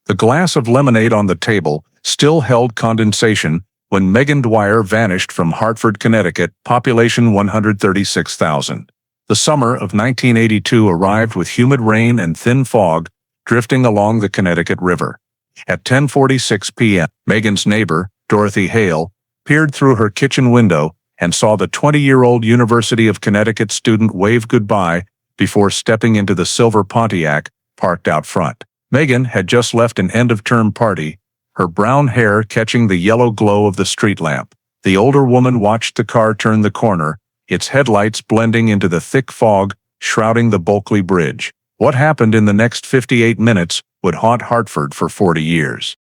The glass of lemonade on the table still held condensation when Megan Dwyer vanished from Hartford, Connecticut, population 136,000. The summer of 1982 arrived with humid rain and thin fog drifting along the Connecticut River. At 10:46 p.m., Megan's neighbor, Dorothy Hale, peered through her kitchen window and saw the 20-year-old University of Connecticut student wave goodbye before stepping into the silver Pontiac parked out front. Megan had just left an end-of-term party, her brown hair catching the yellow glow of the street lamp. The older woman watched the car turn the corner, its headlights blending into the thick fog shrouding the Bulkeley Bridge. What happened in the next 58 minutes would haunt Hartford for 40 years.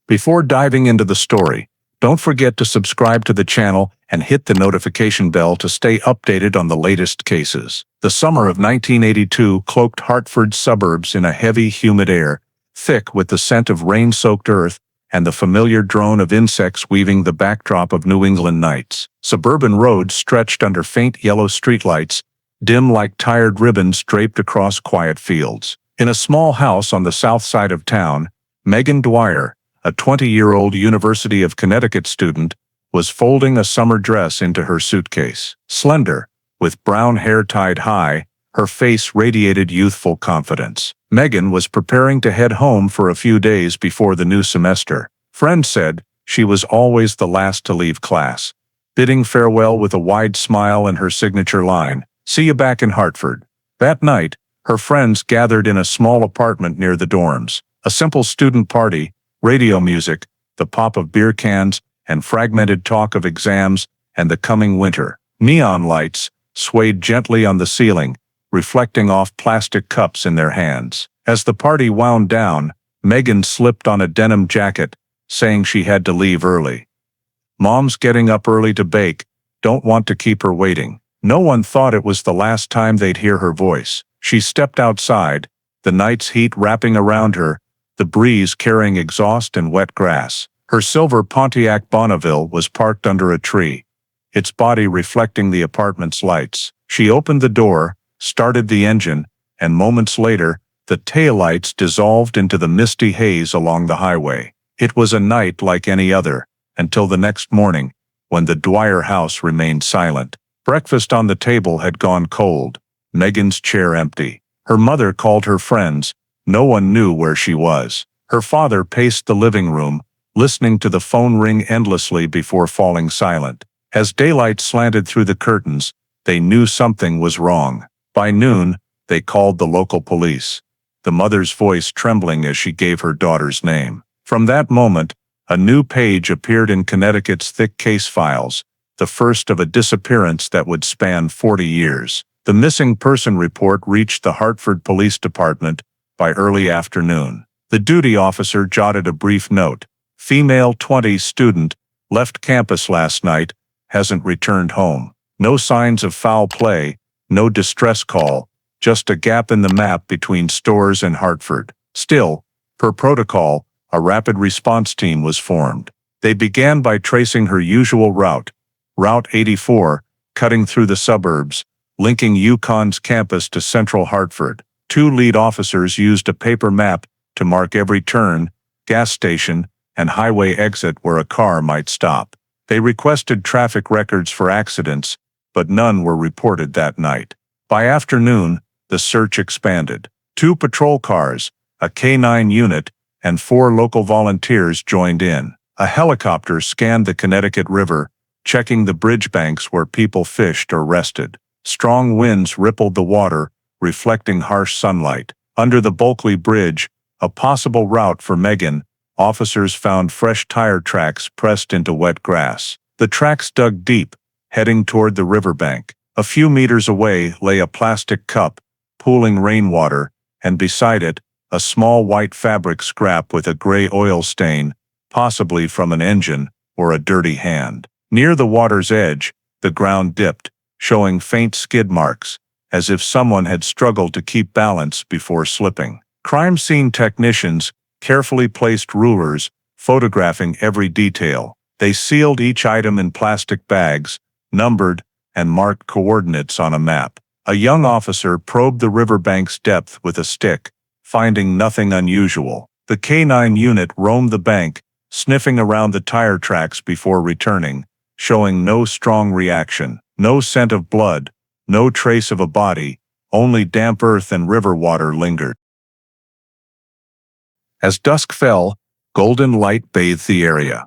Before diving into the story, don't forget to subscribe to the channel and hit the notification bell to stay updated on the latest cases. The summer of 1982 cloaked Hartford's suburbs in a heavy, humid air, thick with the scent of rain-soaked earth and the familiar drone of insects weaving the backdrop of New England nights. Suburban roads stretched under faint yellow streetlights, dim like tired ribbons draped across quiet fields. In a small house on the south side of town, Megan Dwyer, a 20-year-old University of Connecticut student, was folding a summer dress into her suitcase. Slender, with brown hair tied high, her face radiated youthful confidence. Megan was preparing to head home for a few days before the new semester. Friends said she was always the last to leave class, bidding farewell with a wide smile and her signature line, "See you back in Hartford." That night, her friends gathered in a small apartment near the dorms. A simple student party, radio music, the pop of beer cans, and fragmented talk of exams and the coming winter. Neon lights swayed gently on the ceiling, reflecting off plastic cups in their hands. As the party wound down, Megan slipped on a denim jacket, saying she had to leave early. "Mom's getting up early to bake, don't want to keep her waiting." No one thought it was the last time they'd hear her voice. She stepped outside, the night's heat wrapping around her, the breeze carrying exhaust and wet grass. Her silver Pontiac Bonneville was parked under a tree, its body reflecting the apartment's lights. She opened the door, started the engine, and moments later, the taillights dissolved into the misty haze along the highway. It was a night like any other, until the next morning, when the Dwyer house remained silent. Breakfast on the table had gone cold, Megan's chair empty. Her mother called her friends. No one knew where she was. Her father paced the living room, listening to the phone ring endlessly before falling silent. As daylight slanted through the curtains, they knew something was wrong. By noon, they called the local police, the mother's voice trembling as she gave her daughter's name. From that moment, a new page appeared in Connecticut's thick case files, the first of a disappearance that would span 40 years. The missing person report reached the Hartford Police Department by early afternoon. The duty officer jotted a brief note. "Female 20 student, left campus last night, hasn't returned home. No signs of foul play, no distress call, just a gap in the map between Stores and Hartford." Still, per protocol, a rapid response team was formed. They began by tracing her usual route, Route 84, cutting through the suburbs, linking UConn's campus to central Hartford. Two lead officers used a paper map to mark every turn, gas station, and highway exit where a car might stop. They requested traffic records for accidents, but none were reported that night. By afternoon, the search expanded. 2 patrol cars, a K-9 unit, and 4 local volunteers joined in. A helicopter scanned the Connecticut River, checking the bridge banks where people fished or rested. Strong winds rippled the water, reflecting harsh sunlight. Under the Bulkeley Bridge, a possible route for Megan, officers found fresh tire tracks pressed into wet grass. The tracks dug deep, heading toward the riverbank. A few meters away lay a plastic cup, pooling rainwater, and beside it, a small white fabric scrap with a gray oil stain, possibly from an engine or a dirty hand. Near the water's edge, the ground dipped, showing faint skid marks, as if someone had struggled to keep balance before slipping. Crime scene technicians carefully placed rulers, photographing every detail. They sealed each item in plastic bags, numbered, and marked coordinates on a map. A young officer probed the riverbank's depth with a stick, finding nothing unusual. The K9 unit roamed the bank, sniffing around the tire tracks before returning, showing no strong reaction, no scent of blood, no trace of a body, only damp earth and river water lingered. As dusk fell, golden light bathed the area.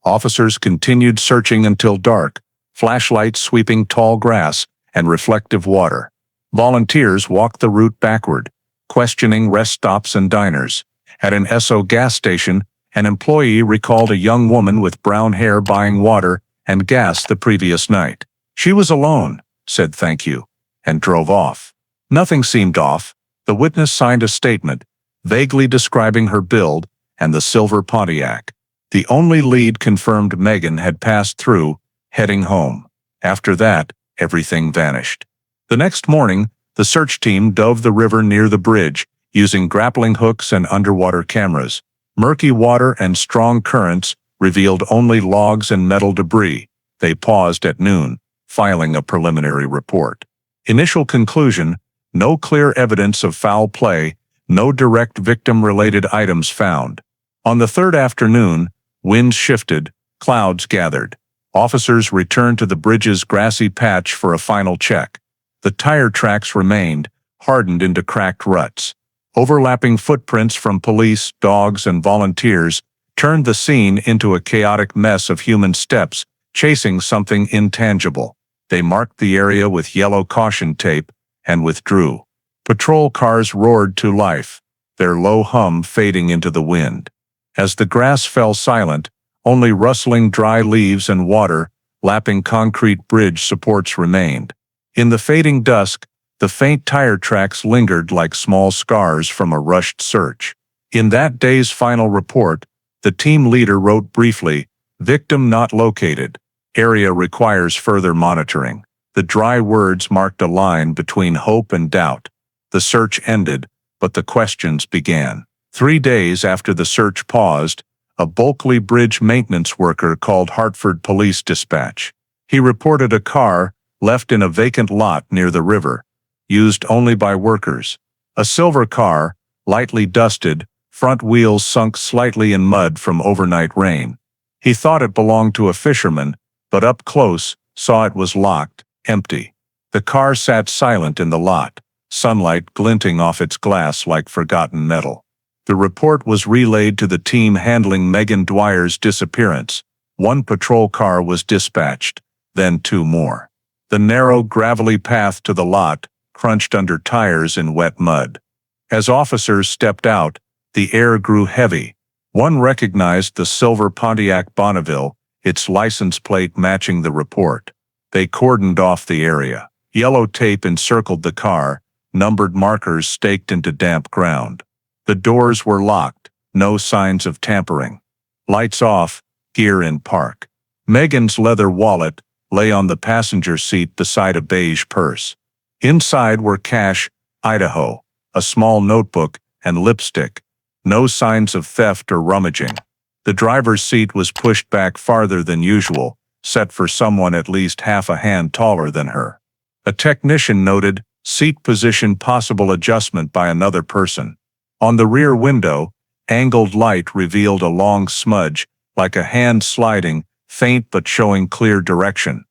Officers continued searching until dark, flashlights sweeping tall grass and reflective water. Volunteers walked the route backward, questioning rest stops and diners. At an Esso gas station, an employee recalled a young woman with brown hair buying water and gas the previous night. She was alone, said thank you, and drove off. Nothing seemed off. The witness signed a statement, vaguely describing her build and the silver Pontiac. The only lead confirmed Megan had passed through, heading home. After that, everything vanished. The next morning, the search team dove the river near the bridge, using grappling hooks and underwater cameras. Murky water and strong currents revealed only logs and metal debris. They paused at noon, filing a preliminary report. Initial conclusion: no clear evidence of foul play, no direct victim-related items found. On the third afternoon, winds shifted, clouds gathered. Officers returned to the bridge's grassy patch for a final check. The tire tracks remained, hardened into cracked ruts. Overlapping footprints from police, dogs, and volunteers turned the scene into a chaotic mess of human steps, chasing something intangible. They marked the area with yellow caution tape and withdrew. Patrol cars roared to life, their low hum fading into the wind. As the grass fell silent, only rustling dry leaves and water lapping concrete bridge supports remained. In the fading dusk, the faint tire tracks lingered like small scars from a rushed search. In that day's final report, the team leader wrote briefly, "Victim not located. Area requires further monitoring." The dry words marked a line between hope and doubt. The search ended, but the questions began. 3 days after the search paused, a Bulkeley Bridge maintenance worker called Hartford Police Dispatch. He reported a car left in a vacant lot near the river, used only by workers. A silver car, lightly dusted, front wheels sunk slightly in mud from overnight rain. He thought it belonged to a fisherman, but up close, saw it was locked, empty. The car sat silent in the lot, sunlight glinting off its glass like forgotten metal. The report was relayed to the team handling Megan Dwyer's disappearance. 1 patrol car was dispatched, then 2 more. The narrow, gravelly path to the lot crunched under tires in wet mud. As officers stepped out, the air grew heavy. One recognized the silver Pontiac Bonneville, its license plate matching the report. They cordoned off the area. Yellow tape encircled the car, numbered markers staked into damp ground. The doors were locked, no signs of tampering. Lights off, gear in park. Megan's leather wallet lay on the passenger seat beside a beige purse. Inside were cash, Idaho, a small notebook, and lipstick. No signs of theft or rummaging. The driver's seat was pushed back farther than usual, set for someone at least half a hand taller than her. A technician noted, "Seat position possible adjustment by another person." On the rear window, angled light revealed a long smudge, like a hand sliding, faint but showing clear direction.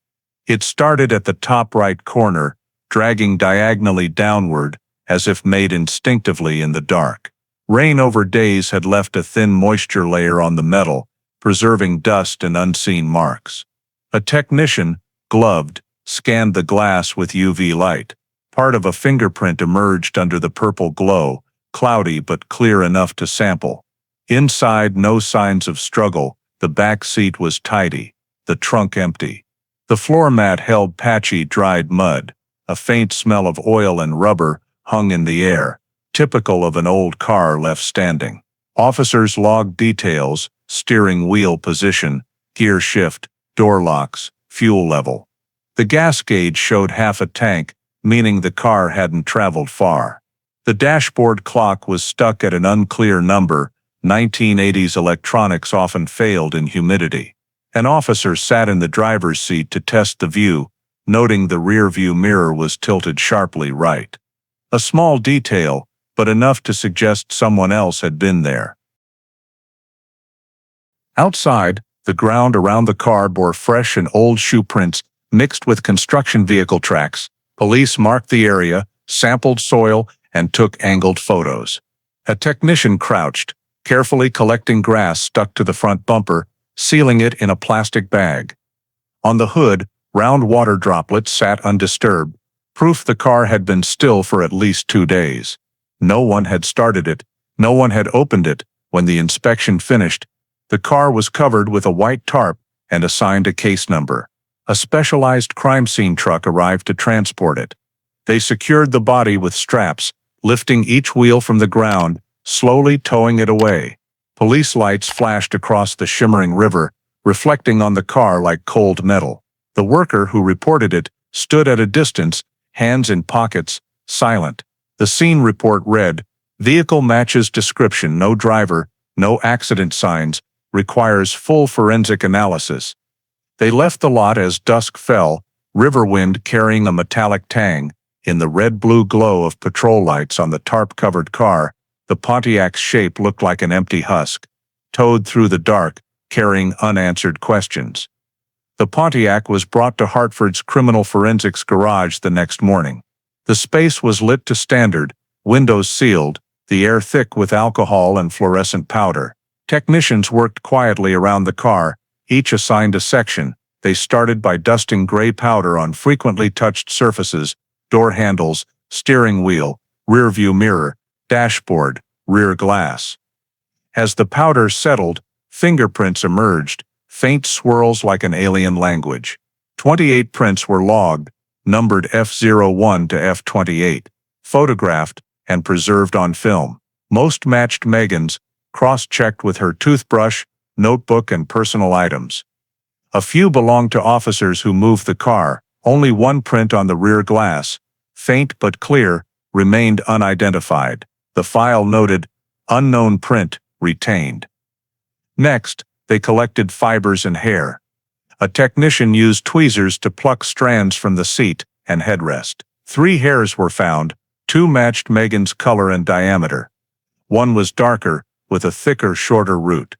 It started at the top right corner, dragging diagonally downward, as if made instinctively in the dark. Rain over days had left a thin moisture layer on the metal, preserving dust and unseen marks. A technician, gloved, scanned the glass with UV light. Part of a fingerprint emerged under the purple glow, cloudy but clear enough to sample. Inside, no signs of struggle. The back seat was tidy, the trunk empty. The floor mat held patchy, dried mud. A faint smell of oil and rubber hung in the air, typical of an old car left standing. Officers logged details: steering wheel position, gear shift, door locks, fuel level. The gas gauge showed half a tank, meaning the car hadn't traveled far. The dashboard clock was stuck at an unclear number. 1980s electronics often failed in humidity. An officer sat in the driver's seat to test the view, noting the rear view mirror was tilted sharply right. A small detail, but enough to suggest someone else had been there. Outside, the ground around the car bore fresh and old shoe prints mixed with construction vehicle tracks. Police marked the area, sampled soil, and took angled photos. A technician crouched, carefully collecting grass stuck to the front bumper, sealing it in a plastic bag. On the hood, round water droplets sat undisturbed, proof the car had been still for at least 2 days. No one had started it, no one had opened it. When the inspection finished, the car was covered with a white tarp and assigned a case number. A specialized crime scene truck arrived to transport it. They secured the body with straps, lifting each wheel from the ground, slowly towing it away. Police lights flashed across the shimmering river, reflecting on the car like cold metal. The worker who reported it stood at a distance, hands in pockets, silent. The scene report read, "Vehicle matches description, no driver, no accident signs, requires full forensic analysis." They left the lot as dusk fell, river wind carrying a metallic tang. In the red-blue glow of patrol lights on the tarp-covered car, the Pontiac's shape looked like an empty husk, towed through the dark, carrying unanswered questions. The Pontiac was brought to Hartford's criminal forensics garage the next morning. The space was lit to standard, windows sealed, the air thick with alcohol and fluorescent powder. Technicians worked quietly around the car, each assigned a section. They started by dusting gray powder on frequently touched surfaces, door handles, steering wheel, rear view mirror, dashboard, rear glass. As the powder settled, fingerprints emerged, faint swirls like an alien language. 28 prints were logged, numbered F01 to F28, photographed, and preserved on film. Most matched Megan's, cross-checked with her toothbrush, notebook, and personal items. A few belonged to officers who moved the car. Only one print on the rear glass, faint but clear, remained unidentified. The file noted, "Unknown print, retained." Next, they collected fibers and hair. A technician used tweezers to pluck strands from the seat and headrest. 3 hairs were found, 2 matched Megan's color and diameter. One was darker, with a thicker, shorter root.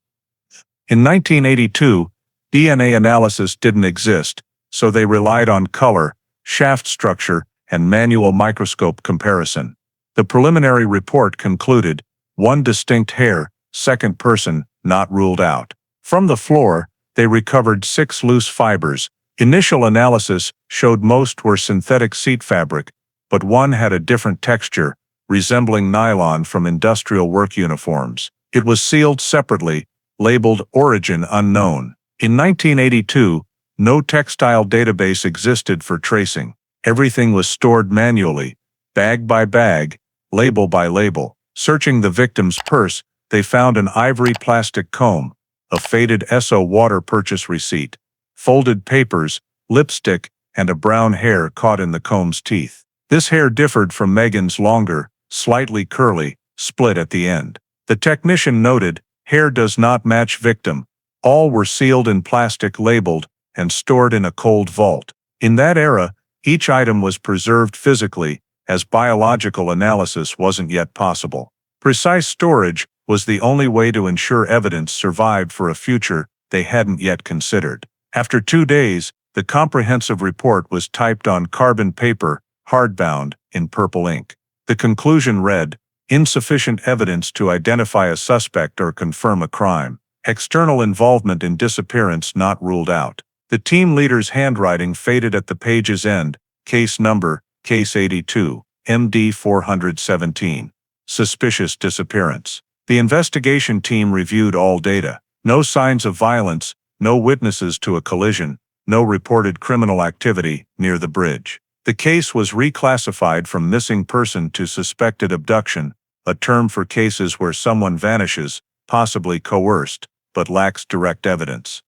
In 1982, DNA analysis didn't exist, so they relied on color, shaft structure, and manual microscope comparison. The preliminary report concluded, 1 distinct hair, second person, not ruled out. From the floor, they recovered 6 loose fibers. Initial analysis showed most were synthetic seat fabric, but one had a different texture, resembling nylon from industrial work uniforms. It was sealed separately, labeled Origin Unknown. In 1982, no textile database existed for tracing. Everything was stored manually, bag by bag, label by label. Searching the victim's purse, they found an ivory plastic comb, a faded Esso water purchase receipt, folded papers, lipstick, and a brown hair caught in the comb's teeth. This hair differed from Megan's, longer, slightly curly, split at the end. The technician noted, "Hair does not match victim." All were sealed in plastic, labeled, and stored in a cold vault. In that era, each item was preserved physically, as biological analysis wasn't yet possible. Precise storage was the only way to ensure evidence survived for a future they hadn't yet considered. After 2 days, the comprehensive report was typed on carbon paper, hardbound, in purple ink. The conclusion read, "Insufficient evidence to identify a suspect or confirm a crime. External involvement in disappearance not ruled out." The team leader's handwriting faded at the page's end. Case number, Case 82, MD 417. Suspicious disappearance. The investigation team reviewed all data. No signs of violence, no witnesses to a collision, no reported criminal activity near the bridge. The case was reclassified from missing person to suspected abduction, a term for cases where someone vanishes, possibly coerced, but lacks direct evidence.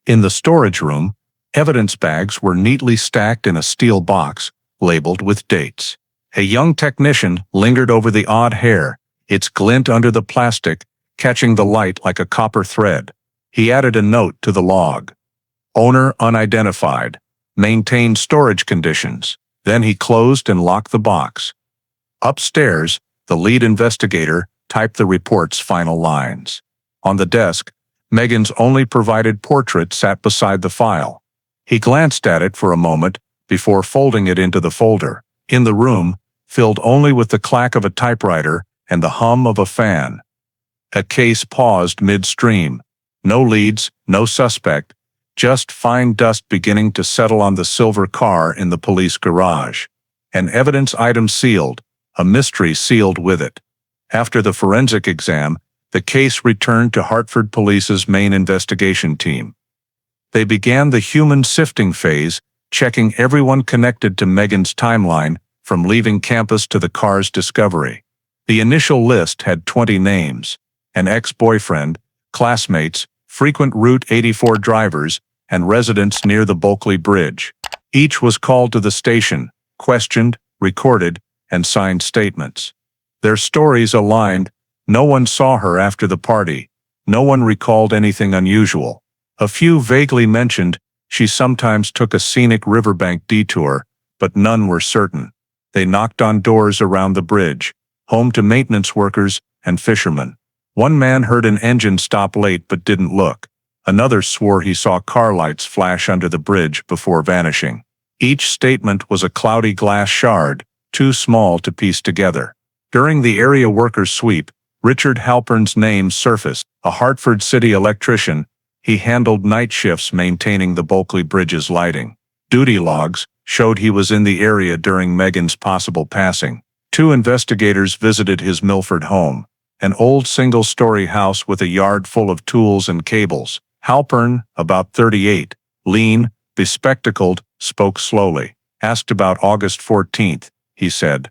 In the storage room, evidence bags were neatly stacked in a steel box, labeled with dates. A young technician lingered over the odd hair, its glint under the plastic, catching the light like a copper thread. He added a note to the log. Owner unidentified. Maintained storage conditions. Then he closed and locked the box. Upstairs, the lead investigator typed the report's final lines. On the desk, Megan's only provided portrait sat beside the file. He glanced at it for a moment before folding it into the folder. In the room, filled only with the clack of a typewriter and the hum of a fan. A case paused midstream. No leads, no suspect, just fine dust beginning to settle on the silver car in the police garage. An evidence item sealed, a mystery sealed with it. After the forensic exam, the case returned to Hartford Police's main investigation team. They began the human sifting phase, checking everyone connected to Megan's timeline from leaving campus to the car's discovery. The initial list had 20 names: an ex-boyfriend, classmates, frequent Route 84 drivers, and residents near the Bulkeley Bridge. Each was called to the station, questioned, recorded, and signed statements. Their stories aligned. No one saw her after the party. No one recalled anything unusual. A few vaguely mentioned she sometimes took a scenic riverbank detour, but none were certain. They knocked on doors around the bridge, home to maintenance workers and fishermen. One man heard an engine stop late but didn't look. Another swore he saw car lights flash under the bridge before vanishing. Each statement was a cloudy glass shard, too small to piece together. During the area workers' sweep, Richard Halpern's name surfaced. A Hartford city electrician, he handled night shifts maintaining the Bulkeley Bridge's lighting. Duty logs showed he was in the area during Megan's possible passing. 2 investigators visited his Milford home, an old single-story house with a yard full of tools and cables. Halpern, about 38, lean, bespectacled, spoke slowly. Asked about August 14th, he said.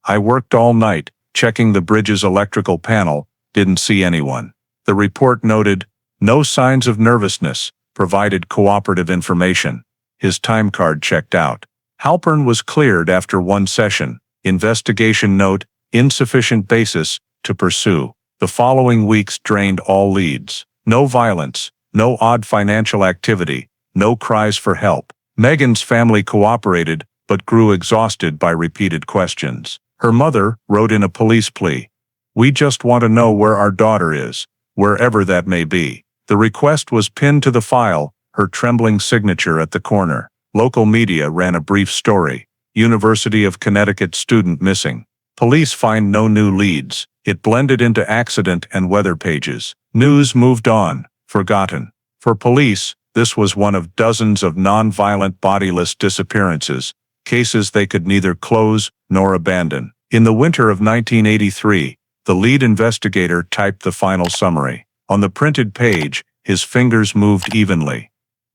I worked all night, checking the bridge's electrical panel, didn't see anyone. The report noted, no signs of nervousness, provided cooperative information. His time card checked out. Halpern was cleared after 1 session. Investigation note, insufficient basis to pursue. The following weeks drained all leads. No violence, no odd financial activity, no cries for help. Megan's family cooperated, but grew exhausted by repeated questions. Her mother wrote in a police plea. We just want to know where our daughter is, wherever that may be. The request was pinned to the file, her trembling signature at the corner. Local media ran a brief story. University of Connecticut student missing. Police find no new leads. It blended into accident and weather pages. News moved on, forgotten. For police, this was one of dozens of non-violent bodiless disappearances, cases they could neither close nor abandon. In the winter of 1983, the lead investigator typed the final summary. On the printed page, his fingers moved evenly.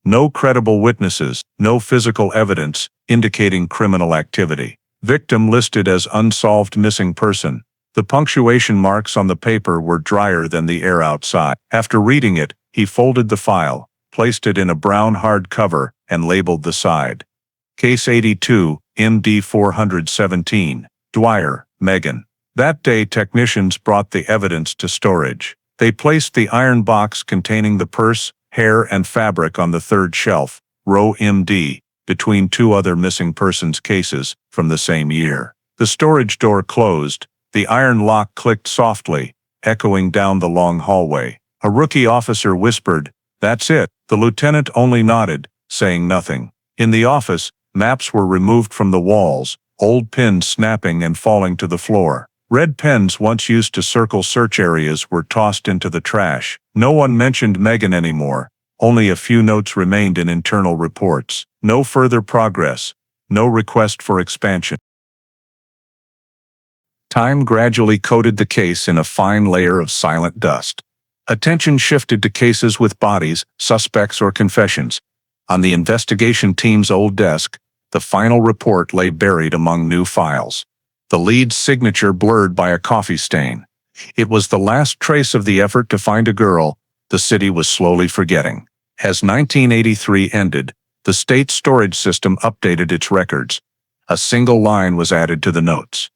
No credible witnesses, no physical evidence indicating criminal activity. Victim listed as unsolved missing person. The punctuation marks on the paper were drier than the air outside. After reading it, he folded the file, placed it in a brown hardcover, and labeled the side. Case 82, MD 417. Dwyer, Megan. That day technicians brought the evidence to storage. They placed the iron box containing the purse, hair and fabric on the 3rd shelf, row MD, between 2 other missing persons cases from the same year. The storage door closed. The iron lock clicked softly, echoing down the long hallway. A rookie officer whispered, "That's it." The lieutenant only nodded, saying nothing. In the office, maps were removed from the walls, old pins snapping and falling to the floor. Red pens once used to circle search areas were tossed into the trash. No one mentioned Megan anymore. Only a few notes remained in internal reports. No further progress. No request for expansion. Time gradually coated the case in a fine layer of silent dust. Attention shifted to cases with bodies, suspects, or confessions. On the investigation team's old desk, the final report lay buried among new files. The lead's signature blurred by a coffee stain. It was the last trace of the effort to find a girl the city was slowly forgetting. As 1983 ended, the state storage system updated its records. A single line was added to the notes.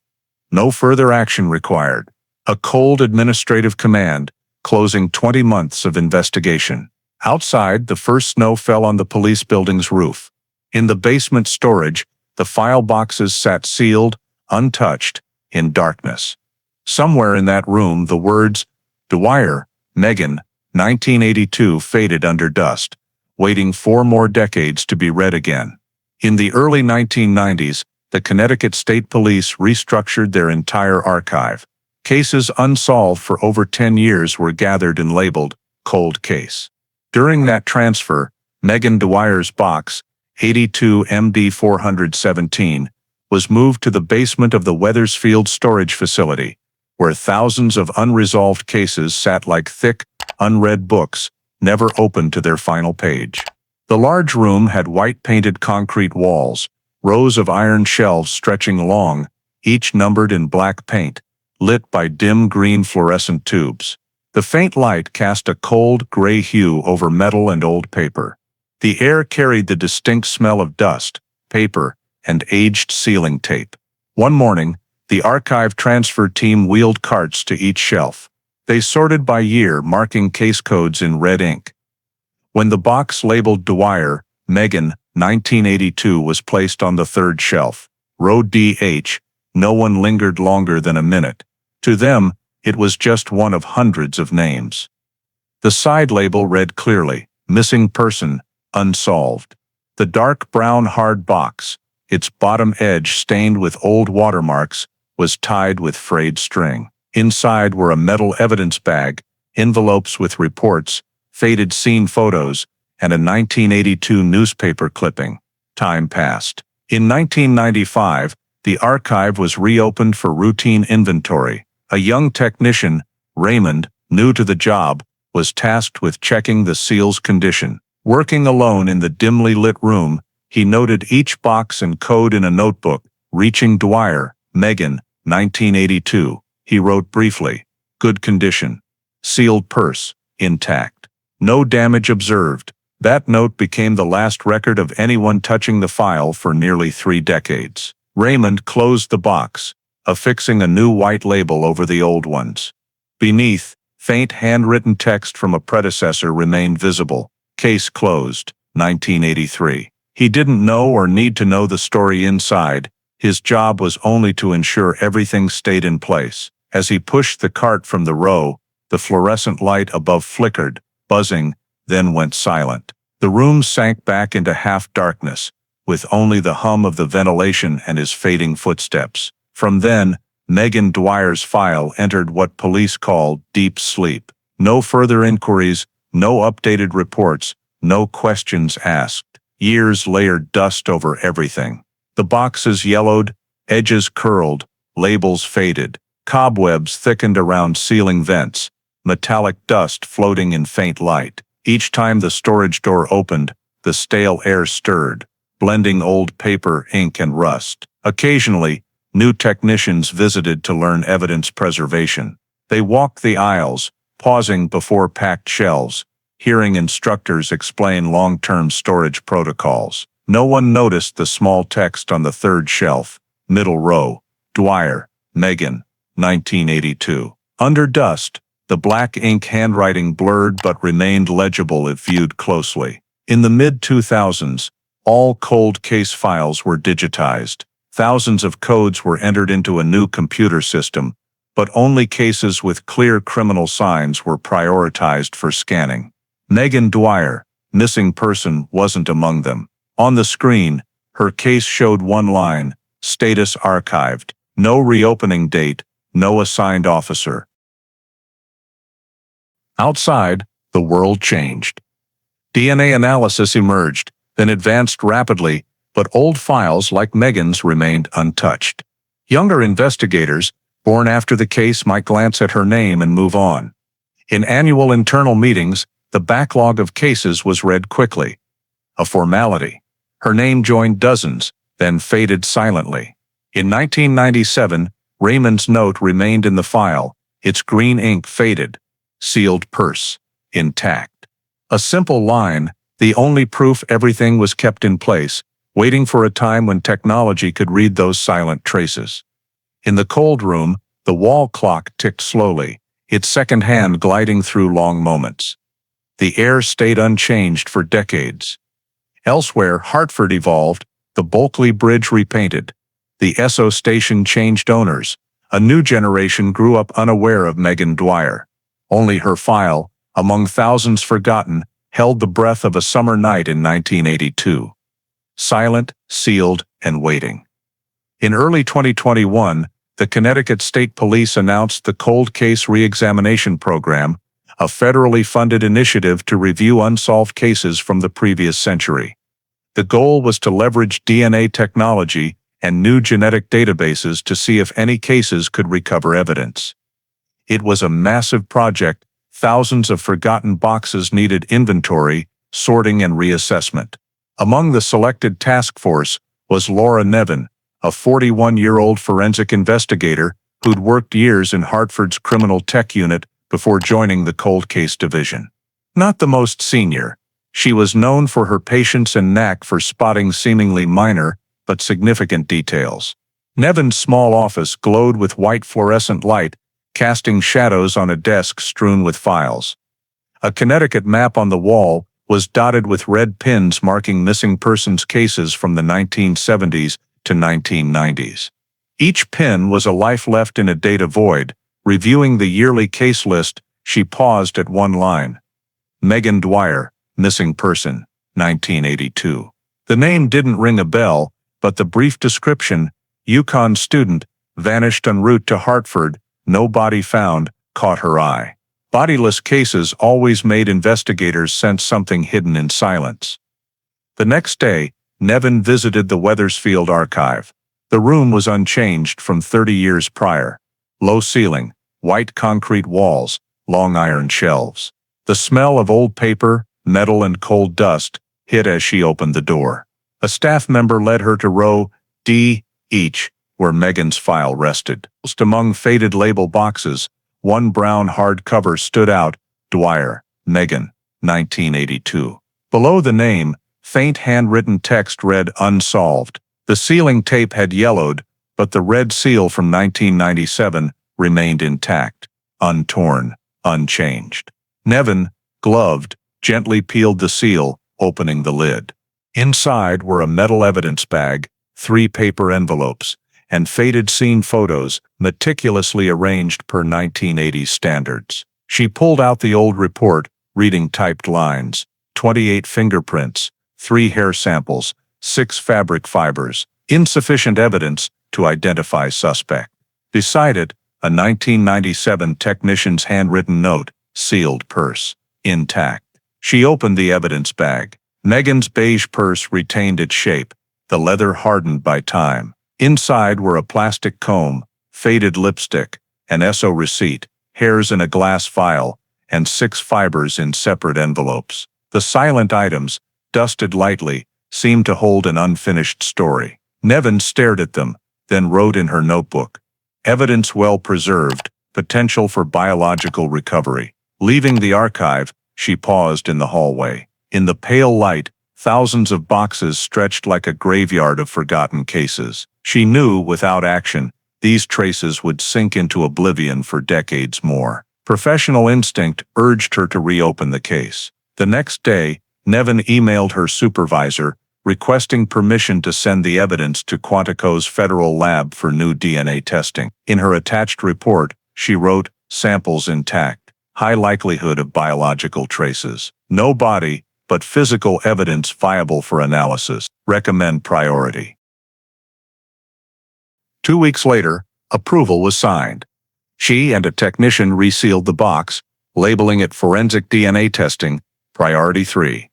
No further action required. A cold administrative command, closing 20 months of investigation. Outside, the first snow fell on the police building's roof. In the basement storage, the file boxes sat sealed, untouched, in darkness. Somewhere in that room the words, Dwyer, Megan, 1982 faded under dust, waiting 4 more decades to be read again. In the early 1990s, the Connecticut State Police restructured their entire archive. Cases unsolved for over 10 years were gathered and labeled Cold Case. During that transfer, Megan Dwyer's box, 82 MD 417, was moved to the basement of the Wethersfield storage facility, where thousands of unresolved cases sat like thick, unread books, never opened to their final page. The large room had white-painted concrete walls, rows of iron shelves stretching along, each numbered in black paint, lit by dim green fluorescent tubes. The faint light cast a cold, gray hue over metal and old paper. The air carried the distinct smell of dust, paper, and aged sealing tape. One morning, the archive transfer team wheeled carts to each shelf. They sorted by year, marking case codes in red ink. When the box labeled Dwyer, Megan, 1982 was placed on the third shelf, row DH, no one lingered longer than a minute. To them, it was just one of hundreds of names. The side label read clearly, Missing Person, Unsolved. The dark brown hard box, its bottom edge stained with old watermarks, was tied with frayed string. Inside were a metal evidence bag, envelopes with reports, faded scene photos, and a 1982 newspaper clipping. Time passed. In 1995, the archive was reopened for routine inventory. A young technician, Raymond, new to the job, was tasked with checking the seal's condition. Working alone in the dimly lit room, he noted each box and code in a notebook. Reaching Dwyer, Megan, 1982, he wrote briefly, Good condition. Sealed purse, intact. No damage observed. That note became the last record of anyone touching the file for nearly 3 decades. Raymond closed the box, affixing a new white label over the old ones. Beneath, faint handwritten text from a predecessor remained visible. Case closed, 1983. He didn't know or need to know the story inside. His job was only to ensure everything stayed in place. As he pushed the cart from the row, the fluorescent light above flickered, buzzing, then went silent. The room sank back into half-darkness, with only the hum of the ventilation and his fading footsteps. From then, Megan Dwyer's file entered what police called deep sleep. No further inquiries, no updated reports, no questions asked. Years layered dust over everything. The boxes yellowed, edges curled, labels faded. Cobwebs thickened around ceiling vents, metallic dust floating in faint light. Each time the storage door opened, the stale air stirred, blending old paper, ink, and rust. Occasionally, new technicians visited to learn evidence preservation. They walked the aisles, pausing before packed shelves, hearing instructors explain long-term storage protocols. No one noticed the small text on the third shelf, middle row, Dwyer, Megan, 1982. Under dust, the black ink handwriting blurred but remained legible if viewed closely. In the mid-2000s, all cold case files were digitized. Thousands of codes were entered into a new computer system, but only cases with clear criminal signs were prioritized for scanning. Megan Dwyer, Missing Person, wasn't among them. On the screen, her case showed one line, Status Archived. No reopening date, no assigned officer. Outside, the world changed. DNA analysis emerged, then advanced rapidly, but old files like Megan's remained untouched. Younger investigators, born after the case, might glance at her name and move on. In annual internal meetings, the backlog of cases was read quickly. A formality. Her name joined dozens, then faded silently. In 1997, Raymond's note remained in the file, its green ink faded. Sealed purse, intact. A simple line, the only proof everything was kept in place, waiting for a time when technology could read those silent traces. In the cold room, the wall clock ticked slowly, its second hand gliding through long moments. The air stayed unchanged for decades. Elsewhere, Hartford evolved, the Bulkeley Bridge repainted. The Esso station changed owners, A new generation grew up unaware of Megan Dwyer. Only her file, among thousands forgotten, held the breath of a summer night in 1982. Silent, sealed, and waiting. In early 2021, the Connecticut State Police announced the Cold Case Reexamination Program, a federally funded initiative to review unsolved cases from the previous century. The goal was to leverage DNA technology and new genetic databases to see if any cases could recover evidence. It was a massive project. Thousands of forgotten boxes needed inventory, sorting, and reassessment. Among the selected task force was Laura Nevin, a 41-year-old forensic investigator who'd worked years in Hartford's criminal tech unit before joining the cold case division. Not the most senior, she was known for her patience and knack for spotting seemingly minor but significant details. Nevin's small office glowed with white fluorescent light, casting shadows on a desk strewn with files. A Connecticut map on the wall was dotted with red pins marking missing persons cases from the 1970s to 1990s. Each pin was a life left in a data void. Reviewing the yearly case list, she paused at one line. Megan Dwyer, missing person, 1982. The name didn't ring a bell, but the brief description, Yukon student, vanished en route to Hartford, no body found, caught her eye. Bodiless cases always made investigators sense something hidden in silence. The next day, Nevin visited the Wethersfield archive. The room was unchanged from 30 years prior. Low ceiling, white concrete walls, long iron shelves. The smell of old paper, metal, and cold dust hit as she opened the door. A staff member led her to row D, each, where Megan's file rested. Just among faded label boxes, one brown hardcover stood out, Dwyer, Megan, 1982. Below the name, faint handwritten text read unsolved. The sealing tape had yellowed, but the red seal from 1997 remained intact, untorn, unchanged. Nevin, gloved, gently peeled the seal, opening the lid. Inside were a metal evidence bag, 3 paper envelopes, and faded scene photos meticulously arranged per 1980s standards. She pulled out the old report, reading typed lines, 28 fingerprints, 3 hair samples, 6 fabric fibers, insufficient evidence to identify suspect. Beside it, a 1997 technician's handwritten note, sealed purse, intact. She opened the evidence bag. Megan's beige purse retained its shape, the leather hardened by time. Inside were a plastic comb, faded lipstick, an SO receipt, hairs in a glass vial, and 6 fibers in separate envelopes. The silent items, dusted lightly, seemed to hold an unfinished story. Nevin stared at them, then wrote in her notebook. Evidence well preserved, potential for biological recovery. Leaving the archive, she paused in the hallway. In the pale light, thousands of boxes stretched like a graveyard of forgotten cases. She knew, without action, these traces would sink into oblivion for decades more. Professional instinct urged her to reopen the case. The next day, Nevin emailed her supervisor, requesting permission to send the evidence to Quantico's federal lab for new DNA testing. In her attached report, she wrote, samples intact, high likelihood of biological traces. No body, but physical evidence viable for analysis. Recommend priority. 2 weeks later, approval was signed. She and a technician resealed the box, labeling it forensic DNA testing, priority 3.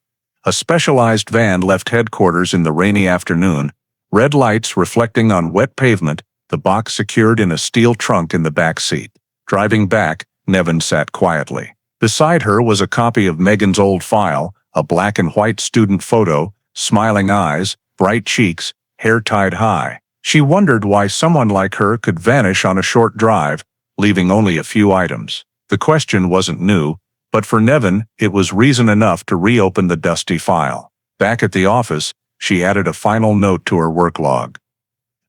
A specialized van left headquarters in the rainy afternoon, red lights reflecting on wet pavement, the box secured in a steel trunk in the back seat. Driving back, Nevin sat quietly. Beside her was a copy of Megan's old file, a black and white student photo, smiling eyes, bright cheeks, hair tied high. She wondered why someone like her could vanish on a short drive, leaving only a few items. The question wasn't new, but for Nevin, it was reason enough to reopen the dusty file. Back at the office, she added a final note to her work log.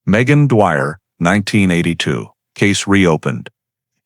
Megan Dwyer, 1982. Case reopened.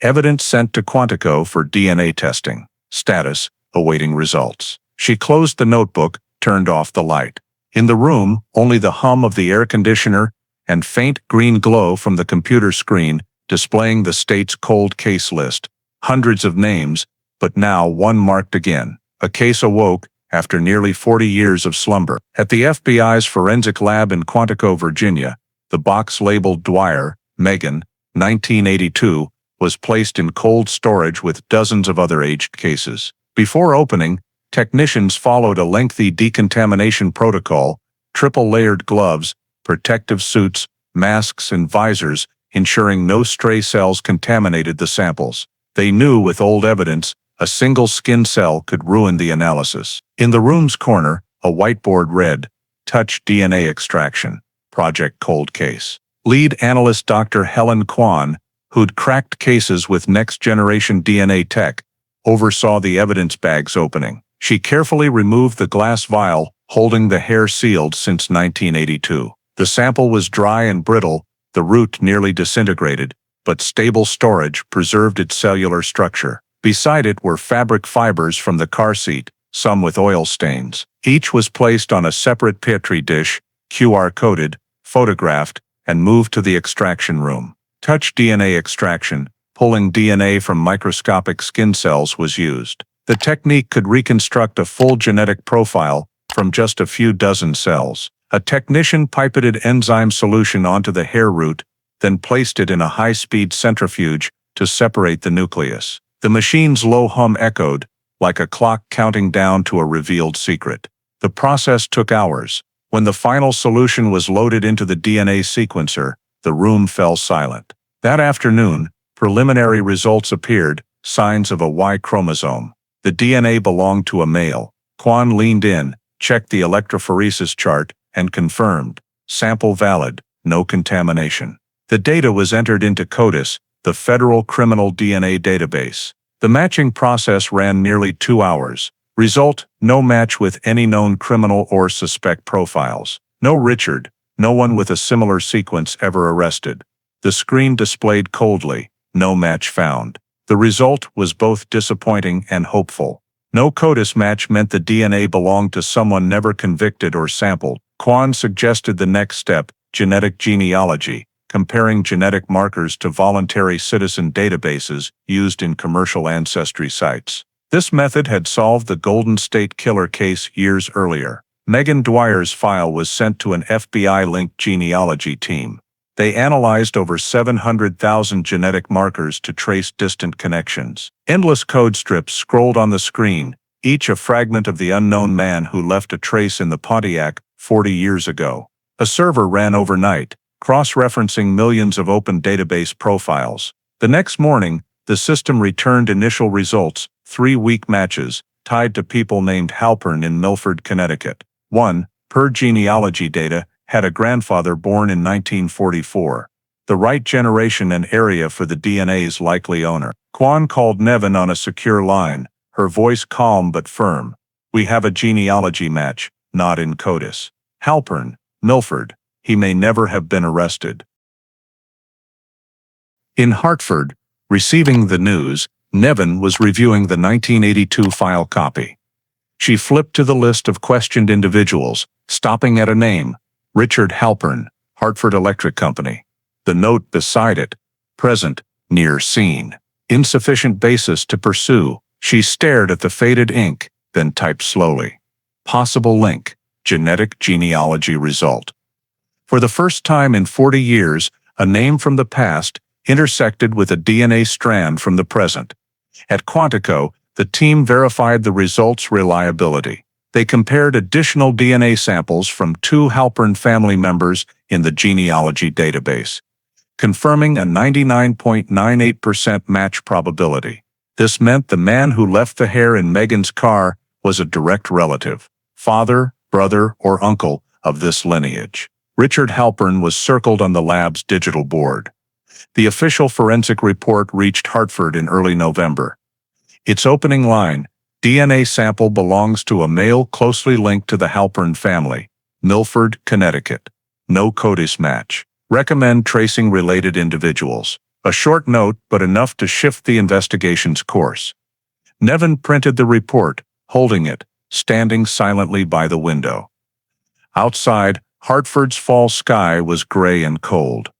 Evidence sent to Quantico for DNA testing. Status, awaiting results. She closed the notebook, turned off the light. In the room, only the hum of the air conditioner and faint green glow from the computer screen displaying the state's cold case list. Hundreds of names, but now one marked again. A case awoke after nearly 40 years of slumber. At the FBI's forensic lab in Quantico, Virginia, the box labeled Dwyer, Megan, 1982, was placed in cold storage with dozens of other aged cases. Before opening, technicians followed a lengthy decontamination protocol, triple-layered gloves, protective suits, masks, and visors, ensuring no stray cells contaminated the samples. They knew with old evidence, a single skin cell could ruin the analysis. In the room's corner, a whiteboard read, "Touch DNA Extraction, Project Cold Case." Lead analyst Dr. Helen Kwan, who'd cracked cases with next-generation DNA tech, oversaw the evidence bag's opening. She carefully removed the glass vial, holding the hair sealed since 1982. The sample was dry and brittle, the root nearly disintegrated, but stable storage preserved its cellular structure. Beside it were fabric fibers from the car seat, some with oil stains. Each was placed on a separate Petri dish, QR-coded, photographed, and moved to the extraction room. Touch DNA extraction, pulling DNA from microscopic skin cells, was used. The technique could reconstruct a full genetic profile from just a few dozen cells. A technician pipetted enzyme solution onto the hair root, then placed it in a high-speed centrifuge to separate the nucleus. The machine's low hum echoed, like a clock counting down to a revealed secret. The process took hours. When the final solution was loaded into the DNA sequencer, the room fell silent. That afternoon, preliminary results appeared, signs of a Y chromosome. The DNA belonged to a male. Kwan leaned in, checked the electrophoresis chart, and confirmed. Sample valid, no contamination. The data was entered into CODIS, the federal criminal DNA database. The matching process ran nearly 2 hours. Result: no match with any known criminal or suspect profiles. No Richard, no one with a similar sequence ever arrested. The screen displayed coldly, no match found. The result was both disappointing and hopeful. No CODIS match meant the DNA belonged to someone never convicted or sampled. Kwan suggested the next step, genetic genealogy, comparing genetic markers to voluntary citizen databases used in commercial ancestry sites. This method had solved the Golden State Killer case years earlier. Megan Dwyer's file was sent to an FBI-linked genealogy team. They analyzed over 700,000 genetic markers to trace distant connections. Endless code strips scrolled on the screen, each a fragment of the unknown man who left a trace in the Pontiac 40 years ago. A server ran overnight, cross-referencing millions of open database profiles. The next morning, the system returned initial results, 3 weak matches, tied to people named Halpern in Milford, Connecticut. One, per genealogy data, had a grandfather born in 1944. The right generation and area for the DNA's likely owner. Kwan called Nevin on a secure line, her voice calm but firm. "We have a genealogy match, not in CODIS. Halpern, Milford. He may never have been arrested." In Hartford, receiving the news, Nevin was reviewing the 1982 file copy. She flipped to the list of questioned individuals, stopping at a name, Richard Halpern, Hartford Electric Company. The note beside it, present, near scene. Insufficient basis to pursue. She stared at the faded ink, then typed slowly. Possible link, genetic genealogy result. For the first time in 40 years, a name from the past intersected with a DNA strand from the present. At Quantico, the team verified the results' reliability. They compared additional DNA samples from 2 Halpern family members in the genealogy database, confirming a 99.98% match probability. This meant the man who left the hair in Megan's car was a direct relative, father, brother, or uncle of this lineage. Richard Halpern was circled on the lab's digital board. The official forensic report reached Hartford in early November. Its opening line, "DNA sample belongs to a male closely linked to the Halpern family, Milford, Connecticut. No CODIS match. Recommend tracing related individuals." A short note, but enough to shift the investigation's course. Nevin printed the report, holding it, standing silently by the window. Outside, Hartford's fall sky was gray and cold.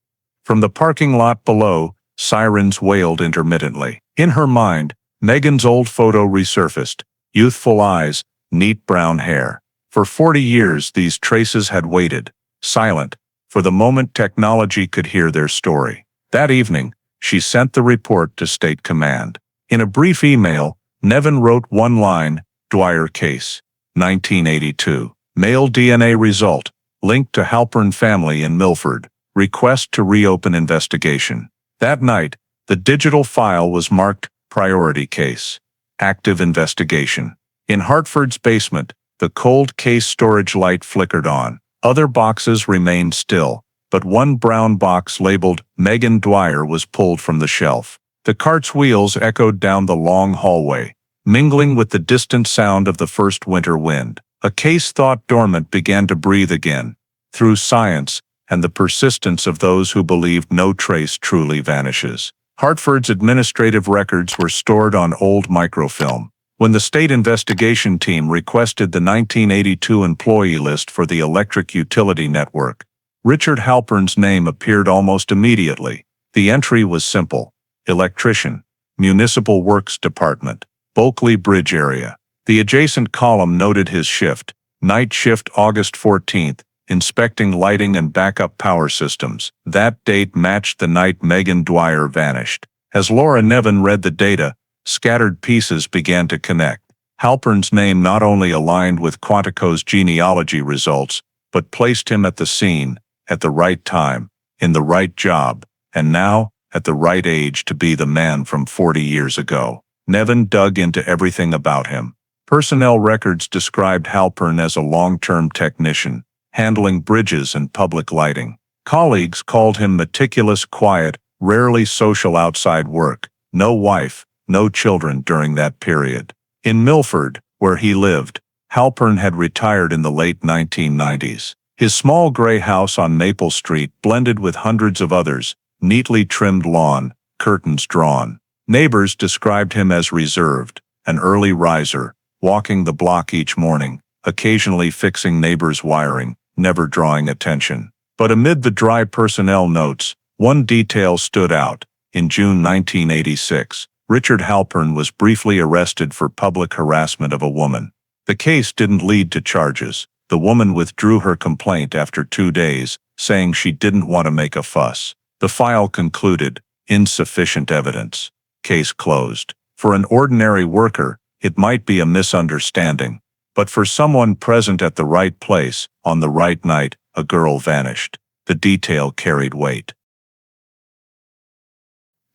From the parking lot below, Sirens wailed intermittently. In her mind, Megan's old photo resurfaced. Youthful eyes, neat brown hair. For 40 years these traces had waited, silent, for the moment technology could hear their story. That evening, she sent the report to State Command. In a brief email, Nevin wrote one line, Dwyer case, 1982. Male DNA result, linked to Halpern family in Milford. Request to reopen investigation. That night, the digital file was marked Priority Case. Active investigation. In Hartford's basement, the cold case storage light flickered on. Other boxes remained still, but one brown box labeled Megan Dwyer was pulled from the shelf. The cart's wheels echoed down the long hallway, mingling with the distant sound of the first winter wind. A case thought dormant began to breathe again, through science and the persistence of those who believed no trace truly vanishes. Hartford's administrative records were stored on old microfilm. When the state investigation team requested the 1982 employee list for the electric utility network, Richard Halpern's name appeared almost immediately. The entry was simple: electrician, Municipal Works Department, Bulkeley Bridge area. The adjacent column noted his shift, night shift August 14th, inspecting lighting and backup power systems. That date matched the night Megan Dwyer vanished. As Laura Nevin read the data, scattered pieces began to connect. Halpern's name not only aligned with Quantico's genealogy results, but placed him at the scene, at the right time, in the right job, and now, at the right age to be the man from 40 years ago. Nevin dug into everything about him. Personnel records described Halpern as a long-term technician, handling bridges and public lighting. Colleagues called him meticulous, quiet, rarely social outside work. No wife, no children during that period. In Milford, where he lived, Halpern had retired in the late 1990s. His small gray house on Maple Street blended with hundreds of others, neatly trimmed lawn, curtains drawn. Neighbors described him as reserved, an early riser, walking the block each morning, occasionally fixing neighbors' wiring, never drawing attention. But amid the dry personnel notes, one detail stood out. In June 1986, Richard Halpern was briefly arrested for public harassment of a woman. The case didn't lead to charges. The woman withdrew her complaint after 2 days, saying she didn't want to make a fuss. The file concluded, insufficient evidence. Case closed. For an ordinary worker, it might be a misunderstanding. But for someone present at the right place, on the right night, a girl vanished. The detail carried weight.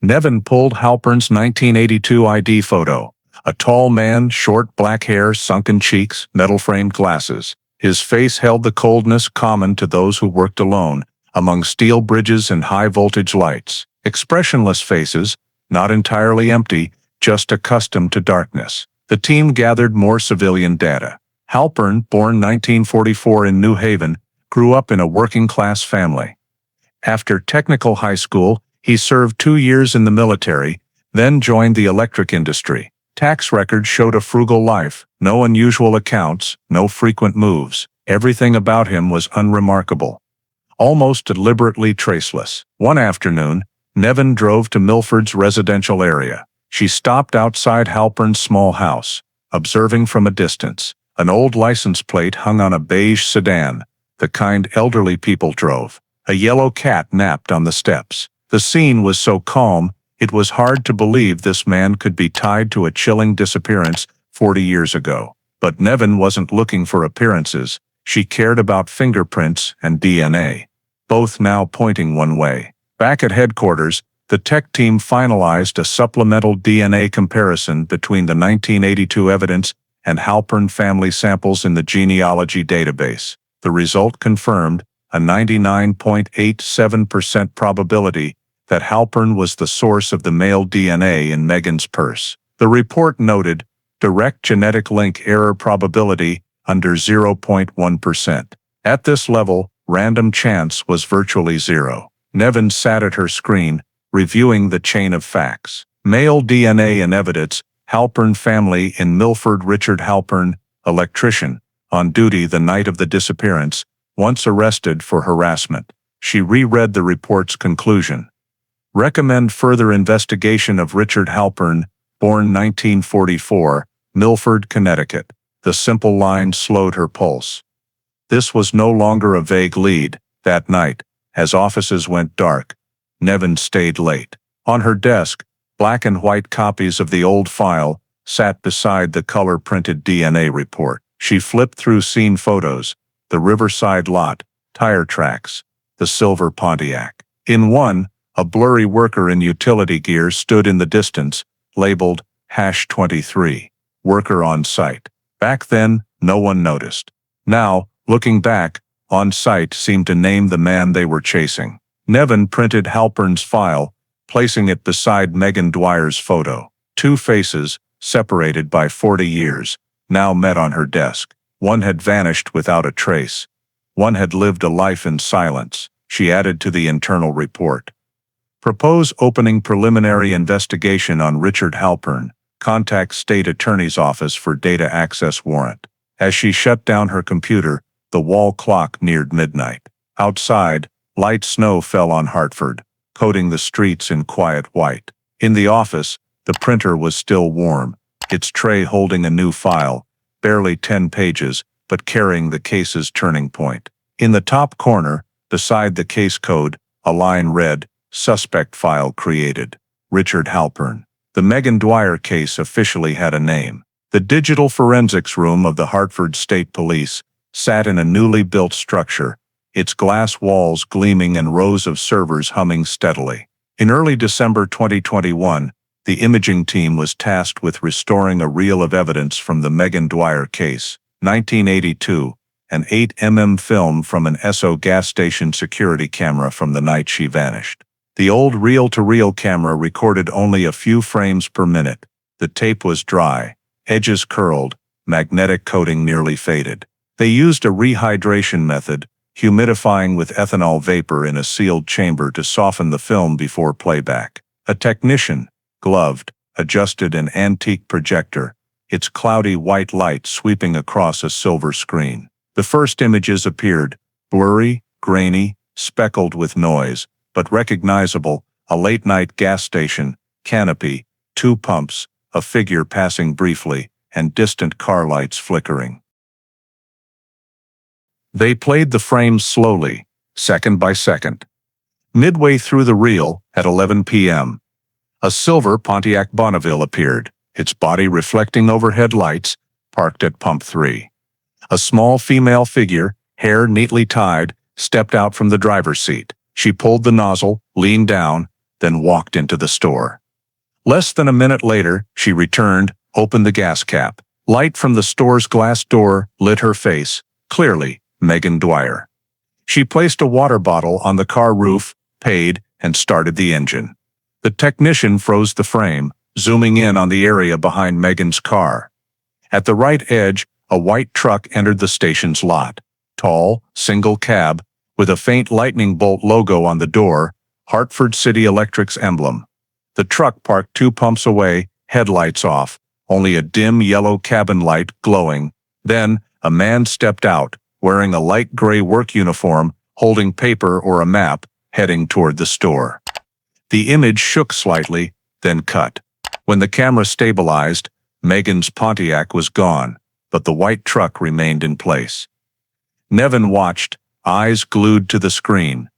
Nevin pulled Halpern's 1982 ID photo. A tall man, short black hair, sunken cheeks, metal-framed glasses. His face held the coldness common to those who worked alone, among steel bridges and high-voltage lights. Expressionless faces, not entirely empty, just accustomed to darkness. The team gathered more civilian data. Halpern, born 1944 in New Haven, grew up in a working-class family. After technical high school, he served 2 years in the military, then joined the electric industry. Tax records showed a frugal life, no unusual accounts, no frequent moves. Everything about him was unremarkable, almost deliberately traceless. One afternoon, Nevin drove to Milford's residential area. She stopped outside Halpern's small house, observing from a distance. An old license plate hung on a beige sedan, the kind elderly people drove. A yellow cat napped on the steps. The scene was so calm, it was hard to believe this man could be tied to a chilling disappearance 40 years ago. But Nevin wasn't looking for appearances. She cared about fingerprints and DNA, both now pointing one way. Back at headquarters, the tech team finalized a supplemental DNA comparison between the 1982 evidence and Halpern family samples in the genealogy database. The result confirmed a 99.87% probability that Halpern was the source of the male DNA in Megan's purse. The report noted direct genetic link error probability under 0.1%. At this level, random chance was virtually zero. Nevin sat at her screen, reviewing the chain of facts. Male DNA in evidence, Halpern family in Milford. Richard Halpern, electrician, on duty the night of the disappearance, once arrested for harassment. She reread the report's conclusion. Recommend further investigation of Richard Halpern, born 1944, Milford, Connecticut. The simple line slowed her pulse. This was no longer a vague lead. That night, as offices went dark, Nevin stayed late. On her desk, black and white copies of the old file sat beside the color-printed DNA report. She flipped through scene photos, the riverside lot, tire tracks, the silver Pontiac. In one, a blurry worker in utility gear stood in the distance, labeled #23, worker on site. Back then, no one noticed. Now, looking back, on site seemed to name the man they were chasing. Nevin printed Halpern's file, placing it beside Megan Dwyer's photo. Two faces, separated by 40 years, now met on her desk. One had vanished without a trace. One had lived a life in silence. She added to the internal report. Propose opening preliminary investigation on Richard Halpern. Contact State Attorney's Office for data access warrant. As she shut down her computer, the wall clock neared midnight. Outside, light snow fell on Hartford, coating the streets in quiet white. In the office, the printer was still warm, its tray holding a new file, barely 10 pages, but carrying the case's turning point. In the top corner, beside the case code, a line read, "Suspect file created. Richard Halpern." The Megan Dwyer case officially had a name. The digital forensics room of the Hartford State Police sat in a newly built structure, its glass walls gleaming and rows of servers humming steadily. In early December 2021, the imaging team was tasked with restoring a reel of evidence from the Megan Dwyer case. 1982, an 8mm film from an Esso gas station security camera from the night she vanished. The old reel-to-reel camera recorded only a few frames per minute. The tape was dry, edges curled, magnetic coating nearly faded. They used a rehydration method, humidifying with ethanol vapor in a sealed chamber to soften the film before playback. A technician, gloved, adjusted an antique projector, its cloudy white light sweeping across a silver screen. The first images appeared, blurry, grainy, speckled with noise, but recognizable: a late-night gas station, canopy, two pumps, a figure passing briefly, and distant car lights flickering. They played the frames slowly, second by second. Midway through the reel, at 11 p.m., a silver Pontiac Bonneville appeared, its body reflecting overhead lights, parked at pump 3. A small female figure, hair neatly tied, stepped out from the driver's seat. She pulled the nozzle, leaned down, then walked into the store. Less than a minute later, she returned, opened the gas cap. Light from the store's glass door lit her face, clearly, Megan Dwyer. She placed a water bottle on the car roof, paid, and started the engine. The technician froze the frame, zooming in on the area behind Megan's car. At the right edge, a white truck entered the station's lot. Tall, single cab, with a faint lightning bolt logo on the door, Hartford City Electric's emblem. The truck parked 2 pumps away, headlights off, only a dim yellow cabin light glowing. Then, a man stepped out, wearing a light gray work uniform, holding paper or a map, heading toward the store. The image shook slightly, then cut. When the camera stabilized, Megan's Pontiac was gone, but the white truck remained in place. Nevin watched, eyes glued to the screen.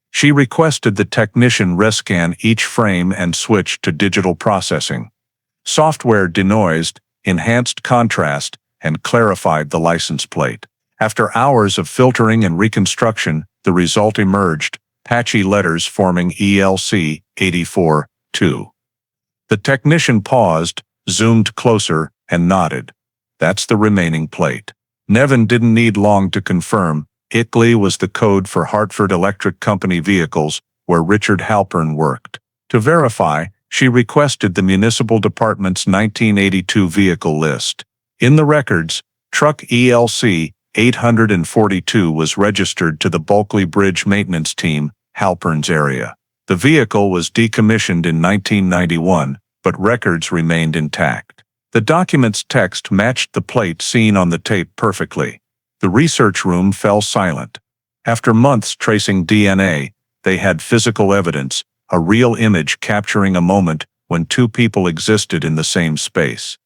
She requested the technician rescan each frame and switch to digital processing. Software denoised, enhanced contrast, and clarified the license plate. After hours of filtering and reconstruction, the result emerged, patchy letters forming ELC 84-2. The technician paused, zoomed closer, and nodded. That's the remaining plate. Nevin didn't need long to confirm. ICLI was the code for Hartford Electric Company vehicles, where Richard Halpern worked. To verify, she requested the municipal department's 1982 vehicle list. In the records, truck ELC 842 was registered to the Bulkeley Bridge maintenance team, Halpern's area. The vehicle was decommissioned in 1991, but records remained intact. The document's text matched the plate seen on the tape perfectly. The research room fell silent. After months tracing DNA, they had physical evidence, a real image capturing a moment when two people existed in the same space.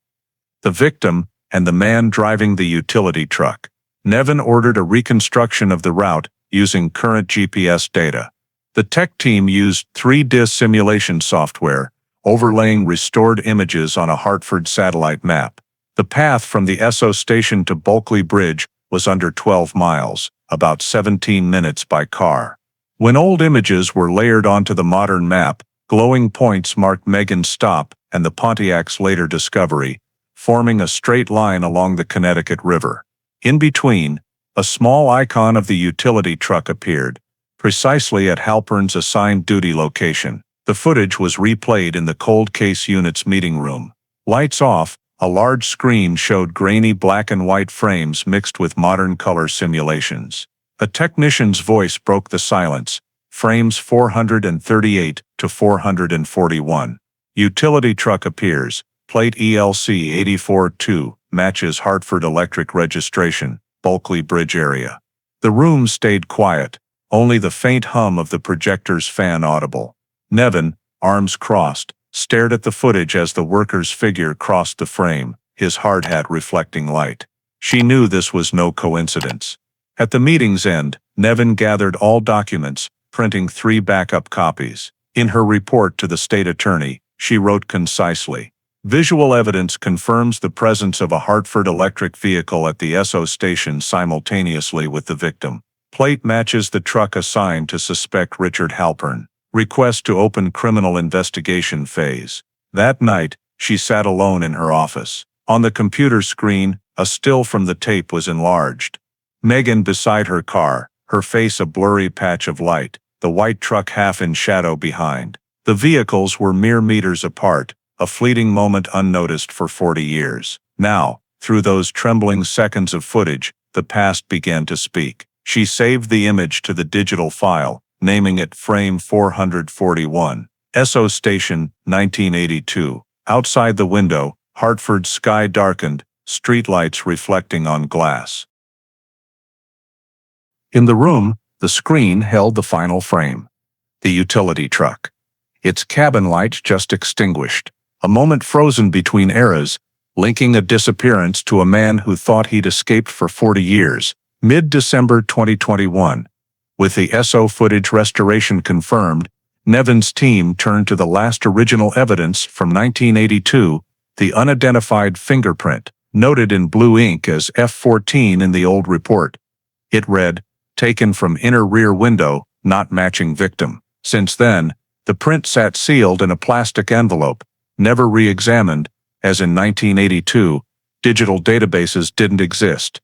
The victim and the man driving the utility truck. Nevin ordered a reconstruction of the route using current GPS data. The tech team used 3D simulation software, overlaying restored images on a Hartford satellite map. The path from the Esso station to Bulkeley Bridge was under 12 miles, about 17 minutes by car. When old images were layered onto the modern map, glowing points marked Megan's stop and the Pontiac's later discovery, forming a straight line along the Connecticut River. In between, a small icon of the utility truck appeared, precisely at Halpern's assigned duty location. The footage was replayed in the cold case unit's meeting room. Lights off, a large screen showed grainy black and white frames mixed with modern color simulations. A technician's voice broke the silence. Frames 438 to 441. Utility truck appears. Plate ELC 84-2 matches Hartford electric registration, Bulkeley Bridge area. The room stayed quiet, only the faint hum of the projector's fan audible. Nevin, arms crossed, stared at the footage as the worker's figure crossed the frame, his hard hat reflecting light. She knew this was no coincidence. At the meeting's end, Nevin gathered all documents, printing 3 backup copies. In her report to the state attorney, she wrote concisely, "Visual evidence confirms the presence of a Hartford electric vehicle at the Esso station simultaneously with the victim. Plate matches the truck assigned to suspect Richard Halpern. Request to open criminal investigation phase." That night, she sat alone in her office. On the computer screen, a still from the tape was enlarged. Megan beside her car, her face a blurry patch of light, the white truck half in shadow behind. The vehicles were mere meters apart, a fleeting moment unnoticed for 40 years. Now, through those trembling seconds of footage, the past began to speak. She saved the image to the digital file, naming it Frame 441. Esso Station, 1982. Outside the window, Hartford's sky darkened, streetlights reflecting on glass. In the room, the screen held the final frame. The utility truck. Its cabin light just extinguished. A moment frozen between eras, linking a disappearance to a man who thought he'd escaped for 40 years. Mid-December 2021. With the Esso footage restoration confirmed, Nevin's team turned to the last original evidence from 1982, the unidentified fingerprint, noted in blue ink as F14 in the old report. It read, "Taken from inner rear window, not matching victim." Since then, the print sat sealed in a plastic envelope, never re-examined, as in 1982, digital databases didn't exist.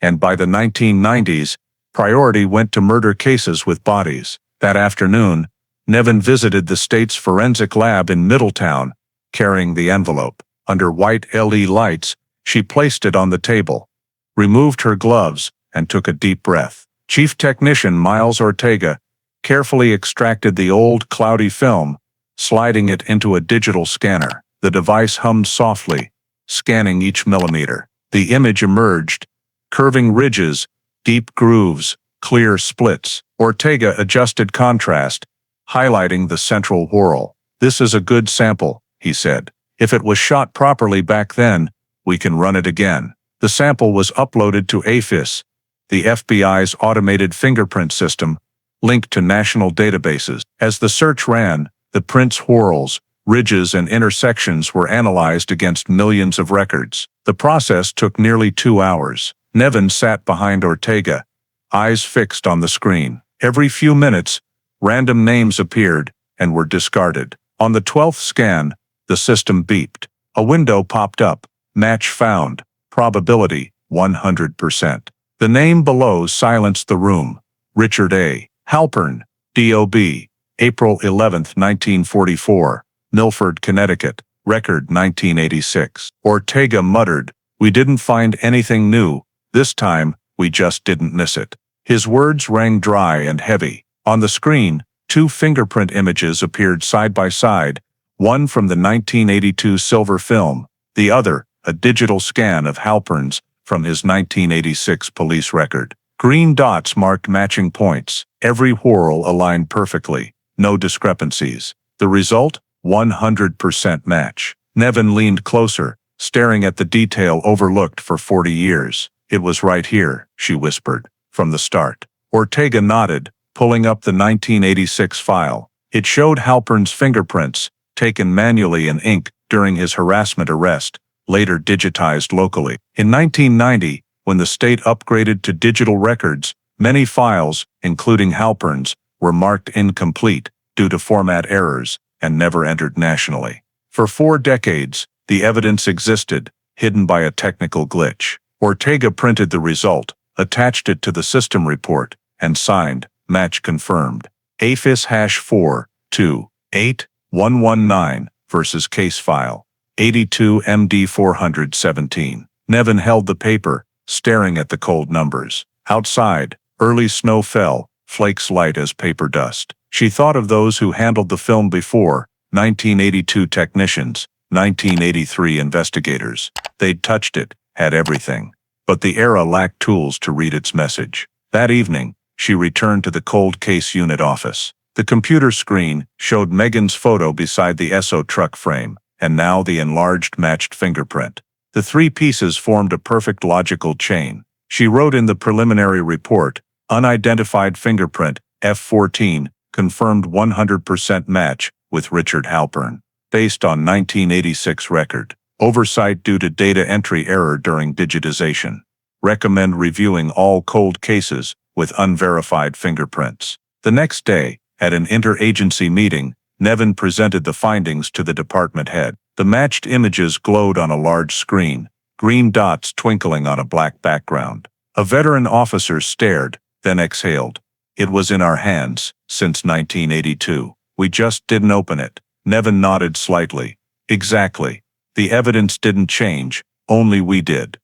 And by the 1990s, priority went to murder cases with bodies. That afternoon, Nevin visited the state's forensic lab in Middletown, carrying the envelope. Under white LED lights, she placed it on the table, removed her gloves, and took a deep breath. Chief Technician Miles Ortega carefully extracted the old, cloudy film, sliding it into a digital scanner. The device hummed softly, scanning each millimeter. The image emerged, curving ridges, deep grooves, clear splits. Ortega adjusted contrast, highlighting the central whorl. "This is a good sample," he said. "If it was shot properly back then, we can run it again." The sample was uploaded to AFIS, the FBI's automated fingerprint system, linked to national databases. As the search ran, the print's whorls, ridges, and intersections were analyzed against millions of records. The process took nearly 2 hours. Nevin sat behind Ortega, eyes fixed on the screen. Every few minutes, random names appeared and were discarded. On the 12th scan, the system beeped. A window popped up. Match found. Probability, 100%. The name below silenced the room. Richard A. Halpern, D.O.B., April 11, 1944, Milford, Connecticut, record 1986. Ortega muttered, "We didn't find anything new. This time, we just didn't miss it." His words rang dry and heavy. On the screen, 2 fingerprint images appeared side by side, one from the 1982 silver film, the other, a digital scan of Halpern's from his 1986 police record. Green dots marked matching points, every whorl aligned perfectly. no discrepancies. The result? 100% match. Nevin leaned closer, staring at the detail overlooked for 40 years. It was right here, she whispered, from the start. Ortega nodded, pulling up the 1986 file. It showed Halpern's fingerprints, taken manually in ink during his harassment arrest, later digitized locally. In 1990, when the state upgraded to digital records, many files, including Halpern's, were marked incomplete due to format errors and never entered nationally. For 4 decades, the evidence existed, hidden by a technical glitch. Ortega printed the result, attached it to the system report, and signed, match confirmed. AFIS #4281119 versus case file 82 MD 417. Nevin held the paper, staring at the cold numbers. Outside, early snow fell, flakes light as paper dust. She thought of those who handled the film before, 1982 technicians, 1983 investigators. They'd touched it, had everything. But the era lacked tools to read its message. That evening, she returned to the cold case unit office. The computer screen showed Megan's photo beside the SO truck frame, and now the enlarged matched fingerprint. The 3 pieces formed a perfect logical chain. She wrote in the preliminary report, unidentified fingerprint, F14, confirmed 100% match with Richard Halpern, based on 1986 record. Oversight due to data entry error during digitization. Recommend reviewing all cold cases with unverified fingerprints. The next day, at an interagency meeting, Nevin presented the findings to the department head. The matched images glowed on a large screen, green dots twinkling on a black background. A veteran officer stared, then exhaled. It was in our hands, since 1982. We just didn't open it. Nevin nodded slightly. Exactly. The evidence didn't change, only we did.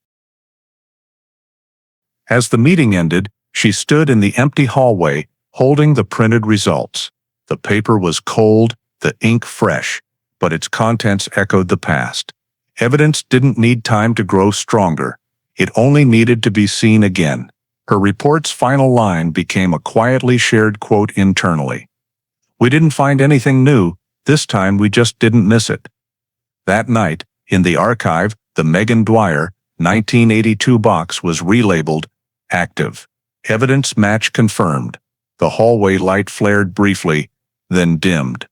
As the meeting ended, she stood in the empty hallway, holding the printed results. The paper was cold, the ink fresh, but its contents echoed the past. Evidence didn't need time to grow stronger. It only needed to be seen again. Her report's final line became a quietly shared quote internally. We didn't find anything new, this time we just didn't miss it. That night, in the archive, the Megan Dwyer, 1982 box was relabeled, active. Evidence match confirmed. The hallway light flared briefly, then dimmed.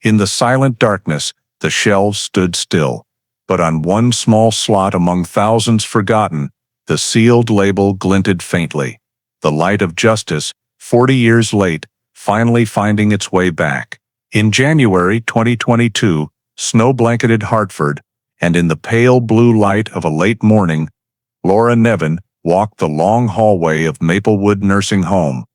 In the silent darkness, the shelves stood still, but on one small slot among thousands forgotten, the sealed label glinted faintly. The light of justice, 40 years late, finally finding its way back. In January 2022, snow-blanketed Hartford, and in the pale blue light of a late morning, Laura Nevin walked the long hallway of Maplewood Nursing Home,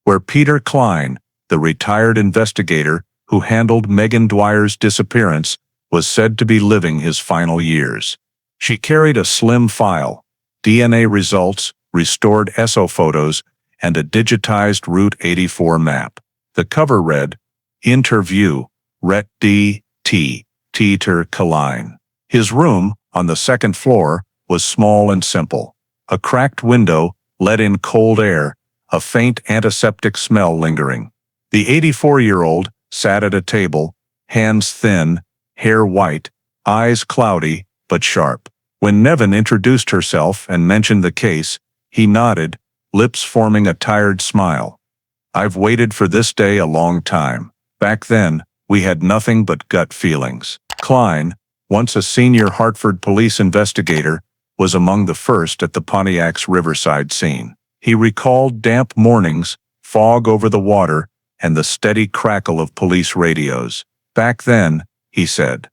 where Peter Klein, the retired investigator who handled Megan Dwyer's disappearance, was said to be living his final years. She carried a slim file, DNA results, restored SO photos, and a digitized Route 84 map. The cover read, Interview, Ret D.T. Peter Klein. His room, on the 2nd floor, was small and simple. A cracked window let in cold air, a faint antiseptic smell lingering. The 84-year-old sat at a table, hands thin, hair white, eyes cloudy but sharp. When Nevin introduced herself and mentioned the case, he nodded, lips forming a tired smile. I've waited for this day a long time. Back then, we had nothing but gut feelings. Klein, once a senior Hartford police investigator, was among the first at the Pontiac's riverside scene. He recalled damp mornings, fog over the water, and the steady crackle of police radios. Back then, he said,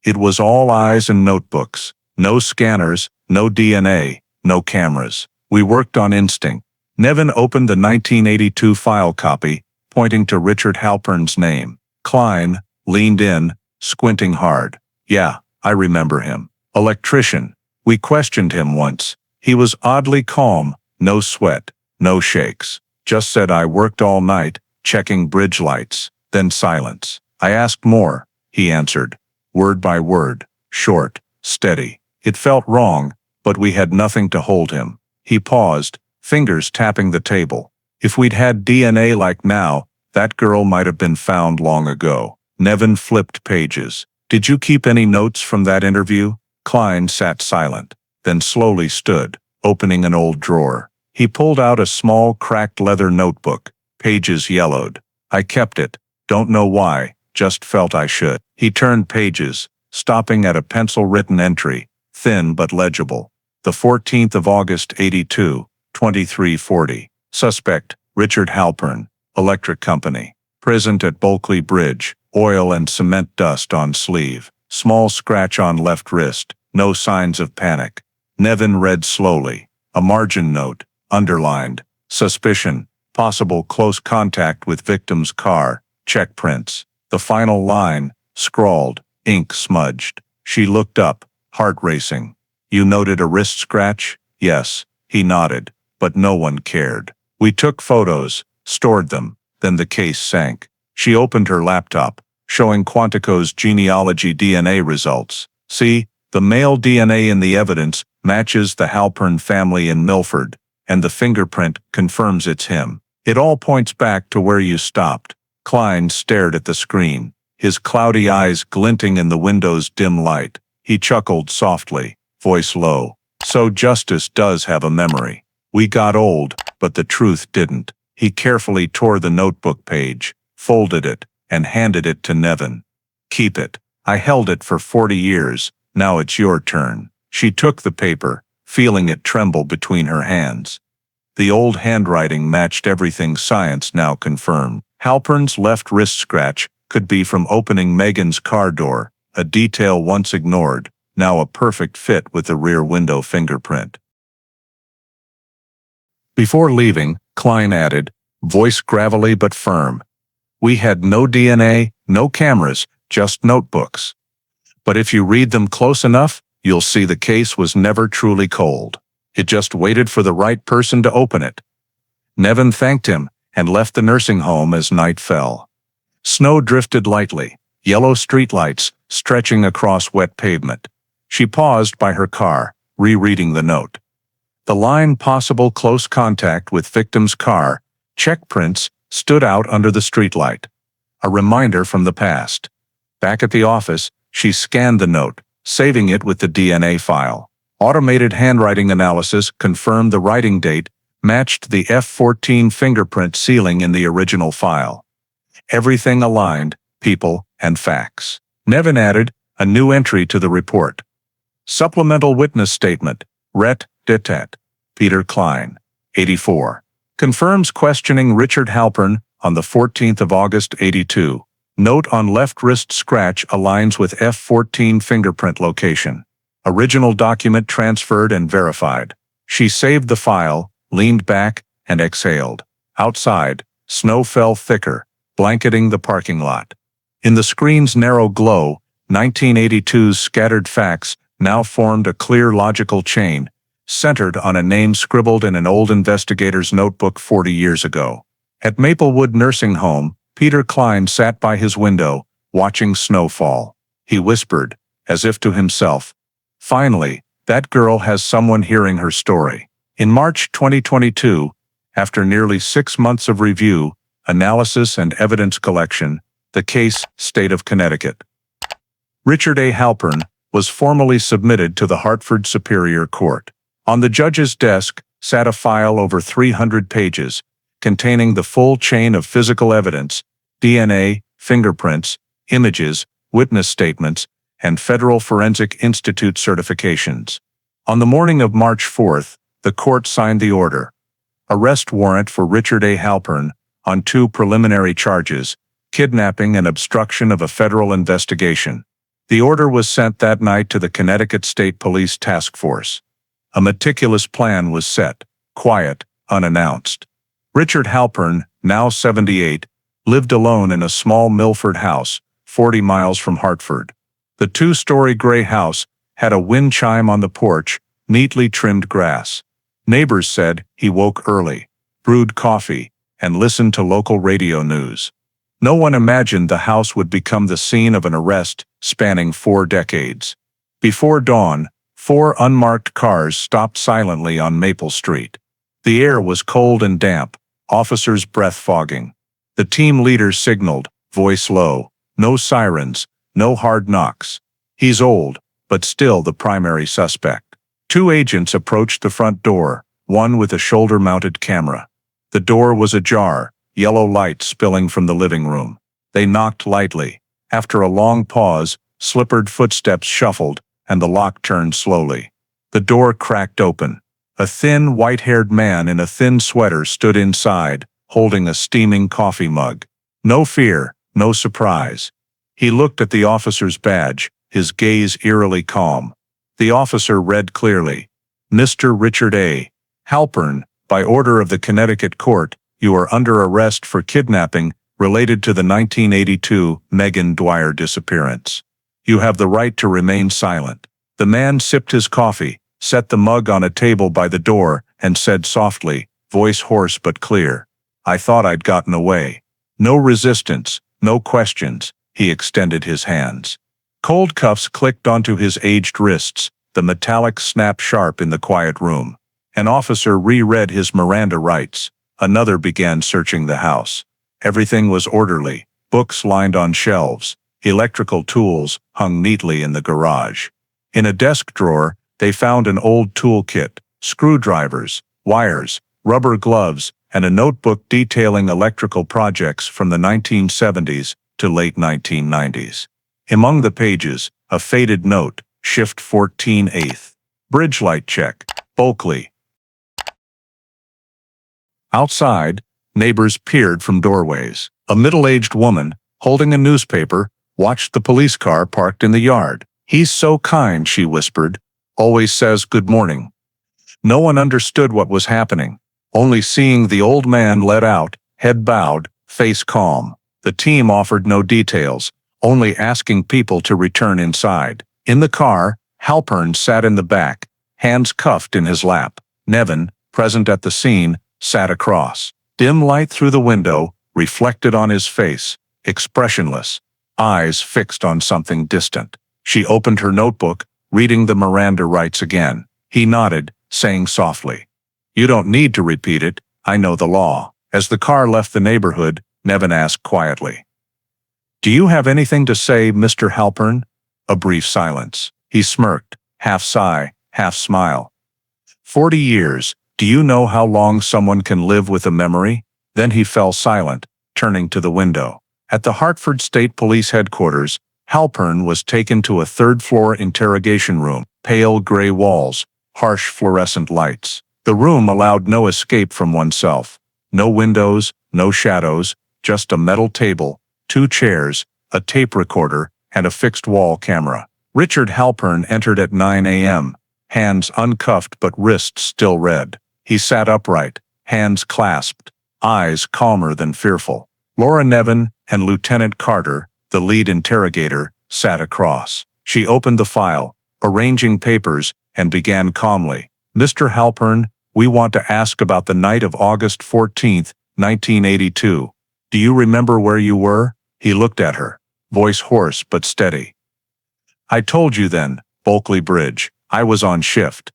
it was all eyes and notebooks. No scanners, no DNA, no cameras. We worked on instinct. Nevin opened the 1982 file copy, pointing to Richard Halpern's name. Klein leaned in, squinting hard. Yeah, I remember him. Electrician. We questioned him once. He was oddly calm, no sweat, no shakes. Just said I worked all night, checking bridge lights. Then silence. I asked more. He answered, word by word, short, steady. It felt wrong, but we had nothing to hold him. He paused, fingers tapping the table. If we'd had DNA like now, That girl might have been found long ago. Nevin flipped pages. Did you keep any notes from that interview? Klein sat silent, then slowly stood, opening an old drawer. He pulled out a small, cracked leather notebook, pages yellowed. I kept it. Don't know why, just felt I should. He turned pages, stopping at a pencil-written entry, thin but legible. The 14th of August 82, 2340. Suspect, Richard Halpern, Electric Company. Present at Bulkeley Bridge, oil and cement dust on sleeve. Small scratch on left wrist, no signs of panic. Nevin read slowly. A margin note, underlined. Suspicion, possible close contact with victim's car, check prints. The final line, scrawled, ink smudged. She looked up, heart racing. You noted a wrist scratch? Yes, he nodded, but no one cared. We took photos, stored them, then the case sank. She opened her laptop, showing Quantico's genealogy DNA results. See, the male DNA in the evidence matches the Halpern family in Milford, and the fingerprint confirms it's him. It all points back to where you stopped. Klein stared at the screen, his cloudy eyes glinting in the window's dim light. He chuckled softly, voice low. So justice does have a memory. We got old, but the truth didn't. He carefully tore the notebook page, folded it, and handed it to Nevin. Keep it. I held it for 40 years. Now it's your turn. She took the paper, feeling it tremble between her hands. The old handwriting matched everything science now confirmed. Halpern's left wrist scratch could be from opening Megan's car door, a detail once ignored, now a perfect fit with the rear window fingerprint. Before leaving, Klein added, voice gravelly but firm. We had no DNA, no cameras, just notebooks. But if you read them close enough, you'll see the case was never truly cold. It just waited for the right person to open it. Nevin thanked him and left the nursing home as night fell. Snow drifted lightly, yellow streetlights stretching across wet pavement. She paused by her car, rereading the note. The line possible close contact with victim's car, check prints, stood out under the streetlight. A reminder from the past. Back at the office, she scanned the note, saving it with the DNA file. Automated handwriting analysis confirmed the writing date matched the F14 fingerprint sealing in the original file. Everything aligned, people and facts. Nevin added a new entry to the report. Supplemental witness statement, Ret. Ditat. Peter Klein, 84. Confirms questioning Richard Halpern on the 14th of August 82. Note on left wrist scratch aligns with F14 fingerprint location. Original document transferred and verified. She saved the file, leaned back, and exhaled. Outside, snow fell thicker, blanketing the parking lot. In the screen's narrow glow, 1982's scattered facts now formed a clear logical chain, centered on a name scribbled in an old investigator's notebook 40 years ago. At Maplewood Nursing Home, Peter Klein sat by his window, watching snow fall. He whispered, as if to himself, finally, that girl has someone hearing her story. In March 2022, after nearly 6 months of review, analysis and evidence collection, the case, State of Connecticut. Richard A. Halpern was formally submitted to the Hartford Superior Court. On the judge's desk sat a file over 300 pages, containing the full chain of physical evidence, DNA, fingerprints, images, witness statements, and Federal Forensic Institute certifications. On the morning of March 4th, the court signed the order. Arrest warrant for Richard A. Halpern on 2 preliminary charges, kidnapping and obstruction of a federal investigation. The order was sent that night to the Connecticut State Police Task Force. A meticulous plan was set, quiet, unannounced. Richard Halpern, now 78, lived alone in a small Milford house, 40 miles from Hartford. The 2-story gray house had a wind chime on the porch, neatly trimmed grass. Neighbors said he woke early, brewed coffee, and listened to local radio news. No one imagined the house would become the scene of an arrest spanning 4 decades. Before dawn, 4 unmarked cars stopped silently on Maple Street. The air was cold and damp, officers' breath fogging. The team leader signaled, voice low. No sirens, no hard knocks. He's old, but still the primary suspect. Two agents approached the front door, one with a shoulder-mounted camera. The door was ajar, yellow light spilling from the living room. They knocked lightly. After a long pause, slippered footsteps shuffled, and the lock turned slowly. The door cracked open. A thin, white-haired man in a thin sweater stood inside, holding a steaming coffee mug. No fear, no surprise. He looked at the officer's badge, his gaze eerily calm. The officer read clearly, "Mr. Richard A. Halpern, by order of the Connecticut court, you are under arrest for kidnapping related to the 1982 Megan Dwyer disappearance. You have the right to remain silent." The man sipped his coffee, set the mug on a table by the door, and said softly, voice hoarse but clear, "I thought I'd gotten away." No resistance, no questions. He extended his hands. Cold cuffs clicked onto his aged wrists, the metallic snap sharp in the quiet room. An officer reread his Miranda rights. Another began searching the house. Everything was orderly, books lined on shelves, electrical tools hung neatly in the garage. In a desk drawer, they found an old toolkit, screwdrivers, wires, rubber gloves, and a notebook detailing electrical projects from the 1970s to late 1990s. Among the pages, a faded note, shift 14/8. Bridge light check, Bulkeley. Outside, neighbors peered from doorways. A middle-aged woman, holding a newspaper, watched the police car parked in the yard. "He's so kind," she whispered. "Always says good morning." No one understood what was happening, only seeing the old man let out, head bowed, face calm. The team offered no details, only asking people to return inside. In the car, Halpern sat in the back, hands cuffed in his lap. Nevin, present at the scene, sat across. Dim light through the window reflected on his face, expressionless, eyes fixed on something distant. She opened her notebook, reading the Miranda rights again. He nodded, saying softly, "You don't need to repeat it, I know the law." As the car left the neighborhood, Nevin asked quietly, "Do you have anything to say, Mr. Halpern?" A brief silence. He smirked, half sigh, half smile. 40 years, do you know how long someone can live with a memory? Then he fell silent, turning to the window. At the Hartford State Police Headquarters, Halpern was taken to a third-floor interrogation room, pale gray walls, harsh fluorescent lights. The room allowed no escape from oneself. No windows, no shadows, just a metal table, two chairs, a tape recorder, and a fixed-wall camera. Richard Halpern entered at 9 a.m., hands uncuffed but wrists still red. He sat upright, hands clasped, eyes calmer than fearful. Laura Nevin and Lieutenant Carter, the lead interrogator, sat across. She opened the file, arranging papers, and began calmly. "Mr. Halpern, we want to ask about the night of August 14, 1982. Do you remember where you were?" He looked at her, voice hoarse but steady. "I told you then, Bulkeley Bridge. I was on shift."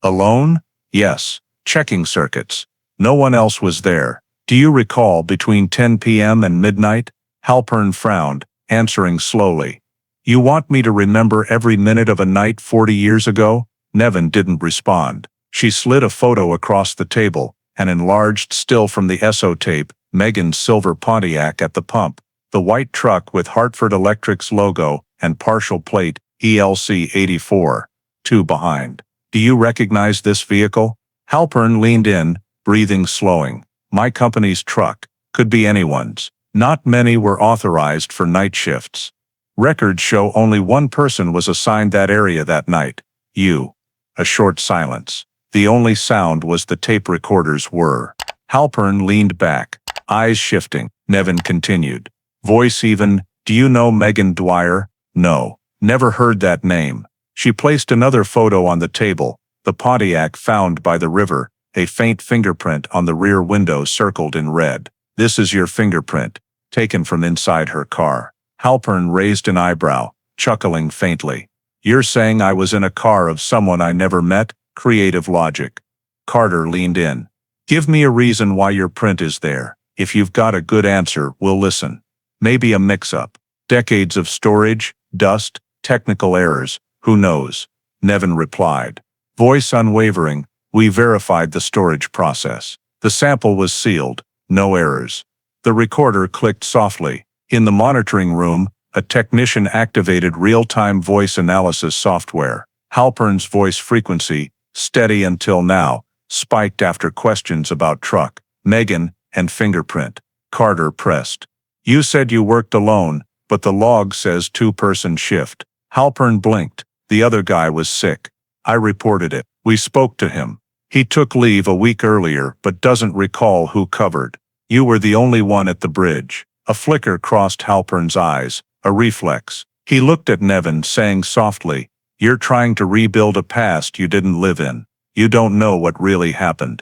"Alone?" "Yes, checking circuits. No one else was there." "Do you recall between 10 p.m. and midnight?" Halpern frowned, answering slowly. "You want me to remember every minute of a night 40 years ago?" Nevin didn't respond. She slid a photo across the table, an enlarged still from the SO tape, Megan's silver Pontiac at the pump, the white truck with Hartford Electric's logo and partial plate, ELC 84, 2 behind. "Do you recognize this vehicle?" Halpern leaned in, breathing slowing. "My company's truck. Could be anyone's. Not many were authorized for night shifts. Records show only one person was assigned that area that night. You." A short silence. The only sound was the tape recorder's whir. Halpern leaned back, eyes shifting. Nevin continued. Voice even, "Do you know Megan Dwyer?" "No. Never heard that name." She placed another photo on the table, the Pontiac found by the river, a faint fingerprint on the rear window circled in red. "This is your fingerprint, taken from inside her car." Halpern raised an eyebrow, chuckling faintly. "You're saying I was in a car of someone I never met? Creative logic." Carter leaned in. "Give me a reason why your print is there." If you've got a good answer, we'll listen. Maybe a mix-up. Decades of storage, dust, technical errors, who knows? Nevin replied. Voice unwavering, we verified the storage process. The sample was sealed, no errors. The recorder clicked softly. In the monitoring room, a technician activated real-time voice analysis software. Halpern's voice frequency, steady until now, spiked after questions about truck, Megan, and fingerprint. Carter pressed. You said you worked alone, but the log says two-person shift. Halpern blinked. The other guy was sick. I reported it. We spoke to him. He took leave a week earlier but doesn't recall who covered. You were the only one at the bridge. A flicker crossed Halpern's eyes, a reflex. He looked at Nevin, saying softly, You're trying to rebuild a past you didn't live in. You don't know what really happened.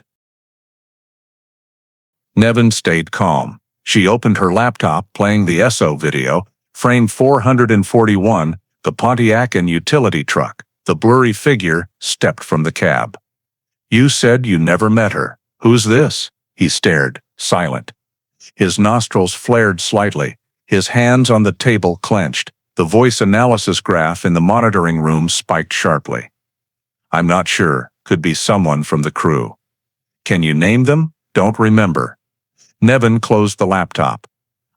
Nevin stayed calm. She opened her laptop, playing the SO video, frame 441, the Pontiac and utility truck. The blurry figure stepped from the cab. You said you never met her. Who's this? He stared, silent. His nostrils flared slightly, his hands on the table clenched. The voice analysis graph in the monitoring room spiked sharply. I'm not sure. Could be someone from the crew. Can you name them? Don't remember. Nevin closed the laptop.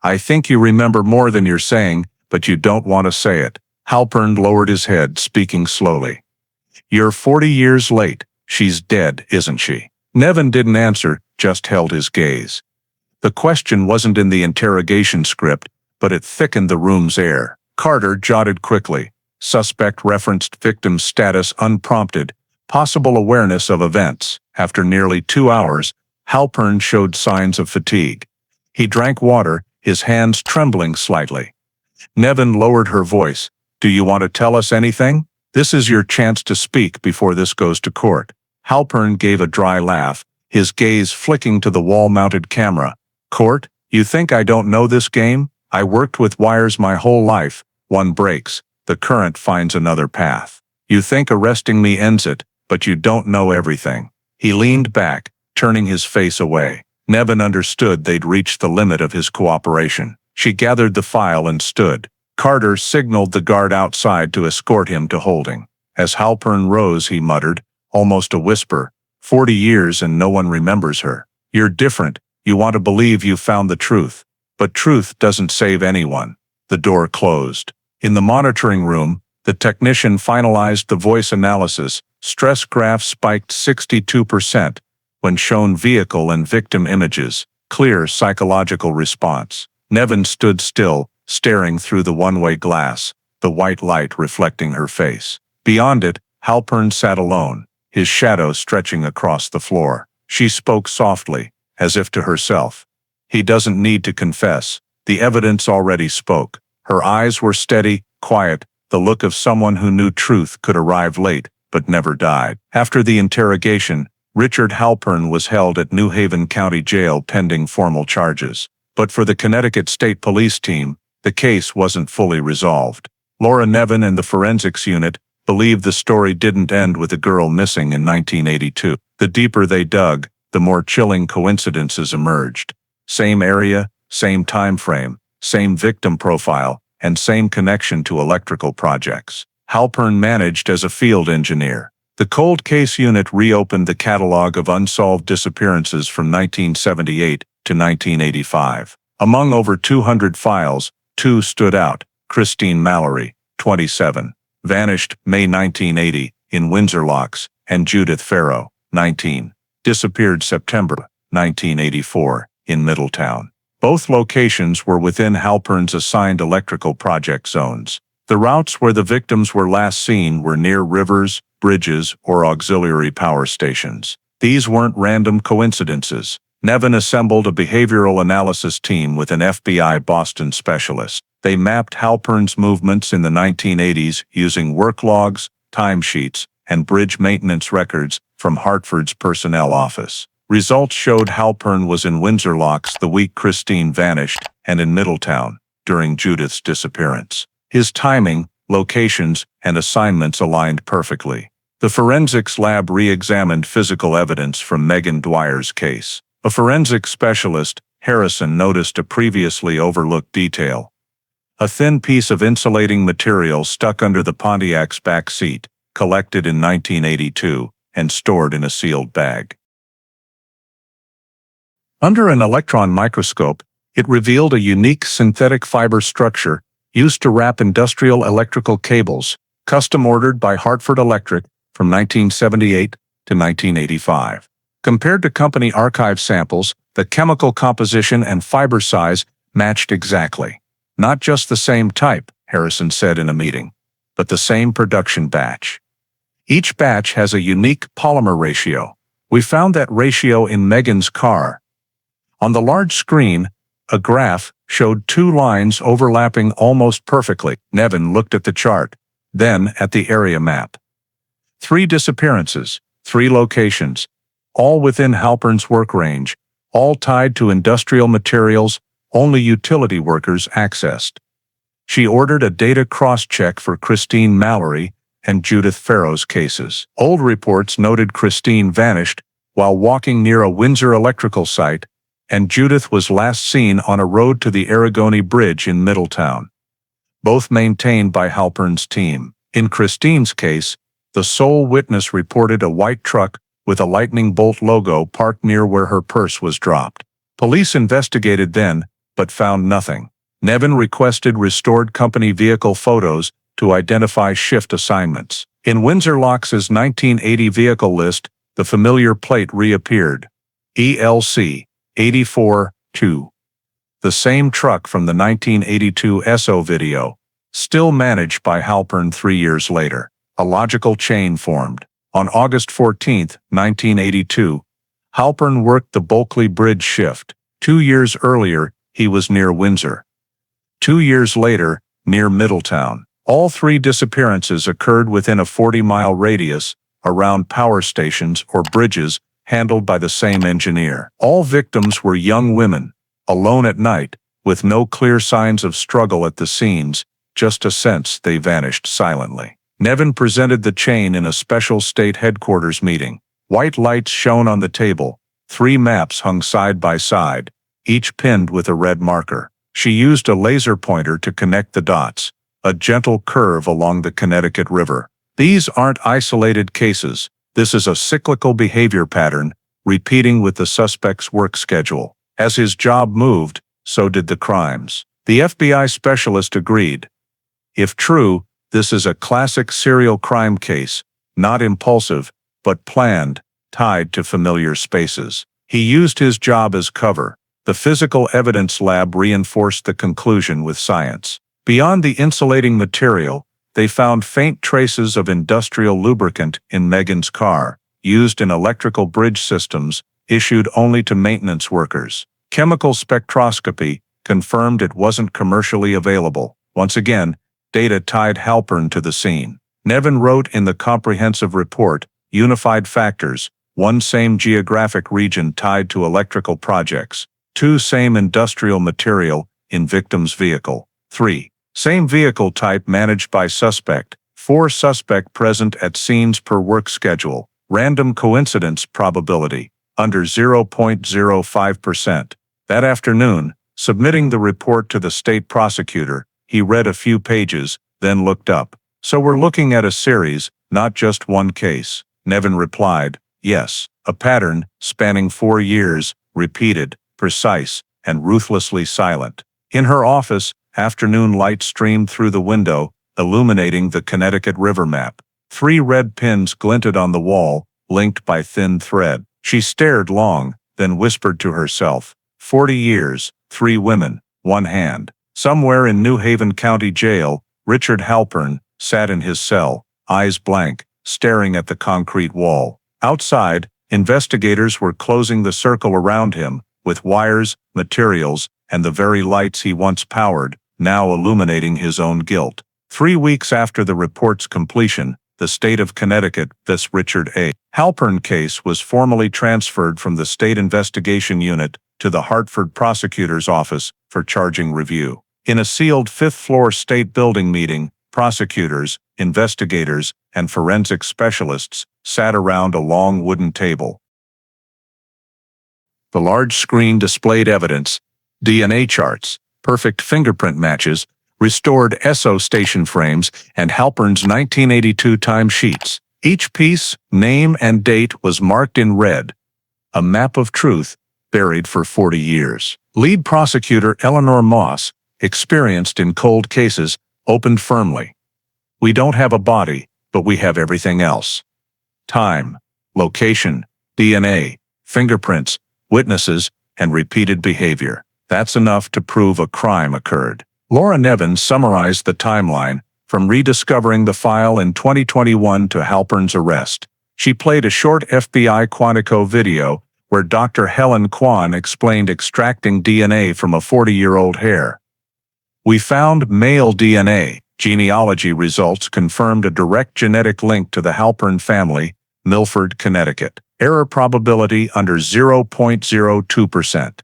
I think you remember more than you're saying, but you don't want to say it. Halpern lowered his head, speaking slowly. You're 40 years late. She's dead, isn't she? Nevin didn't answer, just held his gaze. The question wasn't in the interrogation script, but it thickened the room's air. Carter jotted quickly. Suspect referenced victim status unprompted. Possible awareness of events. After nearly 2 hours, Halpern showed signs of fatigue. He drank water, his hands trembling slightly. Nevin lowered her voice. Do you want to tell us anything? This is your chance to speak before this goes to court. Halpern gave a dry laugh, his gaze flicking to the wall-mounted camera. Court? You think I don't know this game? I worked with wires my whole life. One breaks, the current finds another path. You think arresting me ends it, but you don't know everything. He leaned back, turning his face away. Nevin understood they'd reached the limit of his cooperation. She gathered the file and stood. Carter signaled the guard outside to escort him to holding. As Halpern rose, he muttered, almost a whisper, 40 years and no one remembers her. You're different. You want to believe you found the truth. But truth doesn't save anyone. The door closed. In the monitoring room, the technician finalized the voice analysis. Stress graph spiked 62% when shown vehicle and victim images. Clear psychological response. Nevin stood still, staring through the one-way glass, the white light reflecting her face. Beyond it, Halpern sat alone, his shadow stretching across the floor. She spoke softly, as if to herself. He doesn't need to confess. The evidence already spoke. Her eyes were steady, quiet, the look of someone who knew truth could arrive late, but never died. After the interrogation, Richard Halpern was held at New Haven County Jail pending formal charges. But for the Connecticut State Police team, the case wasn't fully resolved. Laura Nevin and the forensics unit believed the story didn't end with a girl missing in 1982. The deeper they dug, the more chilling coincidences emerged. Same area, same time frame, same victim profile, and same connection to electrical projects. Halpern managed as a field engineer. The cold case unit reopened the catalog of unsolved disappearances from 1978 to 1985. Among over 200 files, 2 stood out. Christine Mallory, 27, vanished May 1980 in Windsor Locks, and Judith Farrow, 19, disappeared September 1984 in Middletown. Both locations were within Halpern's assigned electrical project zones. The routes where the victims were last seen were near rivers, bridges, or auxiliary power stations. These weren't random coincidences. Nevin assembled a behavioral analysis team with an FBI Boston specialist. They mapped Halpern's movements in the 1980s using work logs, timesheets, and bridge maintenance records from Hartford's personnel office. Results showed Halpern was in Windsor Locks the week Christine vanished and in Middletown during Judith's disappearance. His timing, locations, and assignments aligned perfectly. The forensics lab re-examined physical evidence from Megan Dwyer's case. A forensic specialist, Harrison noticed a previously overlooked detail. A thin piece of insulating material stuck under the Pontiac's back seat, collected in 1982, and stored in a sealed bag. Under an electron microscope, it revealed a unique synthetic fiber structure used to wrap industrial electrical cables, custom ordered by Hartford Electric from 1978 to 1985. Compared to company archive samples, the chemical composition and fiber size matched exactly. Not just the same type, Harrison said in a meeting, but the same production batch. Each batch has a unique polymer ratio. We found that ratio in Megan's car. On the large screen, a graph showed two lines overlapping almost perfectly. Nevin looked at the chart, then at the area map. 3 disappearances, 3 locations, all within Halpern's work range, all tied to industrial materials only utility workers accessed. She ordered a data cross-check for Christine Mallory and Judith Farrow's cases. Old reports noted Christine vanished while walking near a Windsor electrical site, and Judith was last seen on a road to the Aragoni Bridge in Middletown. Both maintained by Halpern's team. In Christine's case, the sole witness reported a white truck with a lightning bolt logo parked near where her purse was dropped. Police investigated then, but found nothing. Nevin requested restored company vehicle photos to identify shift assignments. In Windsor Locks' 1980 vehicle list, the familiar plate reappeared. ELC 84-2. The same truck from the 1982 SO video, still managed by Halpern 3 years later. A logical chain formed. On August 14, 1982, Halpern worked the Bulkeley Bridge shift. 2 years earlier, he was near Windsor. 2 years later, near Middletown. All 3 disappearances occurred within a 40-mile radius, around power stations or bridges handled by the same engineer. All victims were young women, alone at night, with no clear signs of struggle at the scenes, just a sense they vanished silently. Nevin presented the chain in a special state headquarters meeting. White lights shone on the table, 3 maps hung side by side, each pinned with a red marker. She used a laser pointer to connect the dots, a gentle curve along the Connecticut River. These aren't isolated cases. This is a cyclical behavior pattern, repeating with the suspect's work schedule. As his job moved, so did the crimes. The FBI specialist agreed. If true, this is a classic serial crime case, not impulsive, but planned, tied to familiar spaces. He used his job as cover. The physical evidence lab reinforced the conclusion with science. Beyond the insulating material, they found faint traces of industrial lubricant in Megan's car, used in electrical bridge systems, issued only to maintenance workers. Chemical spectroscopy confirmed it wasn't commercially available. Once again, data tied Halpern to the scene. Nevin wrote in the comprehensive report, unified factors, 1 same geographic region tied to electrical projects, 2 same industrial material in victim's vehicle, 3 same vehicle type managed by suspect, 4 suspect present at scenes per work schedule, random coincidence probability, under 0.05%. That afternoon, submitting the report to the state prosecutor, he read a few pages, then looked up. So we're looking at a series, not just one case. Nevin replied, yes, a pattern, spanning 4 years, repeated, precise, and ruthlessly silent. In her office, afternoon light streamed through the window, illuminating the Connecticut River map. 3 red pins glinted on the wall, linked by thin thread. She stared long, then whispered to herself, 40 years, 3 women, 1 hand. Somewhere in New Haven County Jail, Richard Halpern sat in his cell, eyes blank, staring at the concrete wall. Outside, investigators were closing the circle around him, with wires, materials, and the very lights he once powered, now illuminating his own guilt. 3 weeks after the report's completion, the state of Connecticut, this Richard A. Halpern case was formally transferred from the State Investigation Unit to the Hartford Prosecutor's Office for charging review. In a sealed 5th-floor state building meeting, prosecutors, investigators, and forensic specialists sat around a long wooden table. The large screen displayed evidence, DNA charts, perfect fingerprint matches, restored SO station frames, and Halpern's 1982 timesheets. Each piece, name and date was marked in red. A map of truth, buried for 40 years. Lead prosecutor Eleanor Moss, experienced in cold cases, opened firmly. We don't have a body, but we have everything else. Time, location, DNA, fingerprints, witnesses, and repeated behavior. That's enough to prove a crime occurred. Laura Nevin summarized the timeline, from rediscovering the file in 2021 to Halpern's arrest. She played a short FBI Quantico video where Dr. Helen Kwan explained extracting DNA from a 40-year-old hair. We found male DNA. Genealogy results confirmed a direct genetic link to the Halpern family, Milford, Connecticut. Error probability under 0.02%.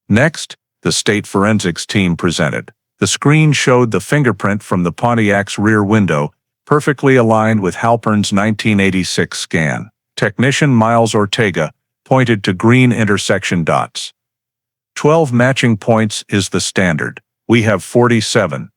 Next, the state forensics team presented. The screen showed the fingerprint from the Pontiac's rear window, perfectly aligned with Halpern's 1986 scan. Technician Miles Ortega pointed to green intersection dots. 12 matching points is the standard. We have 47.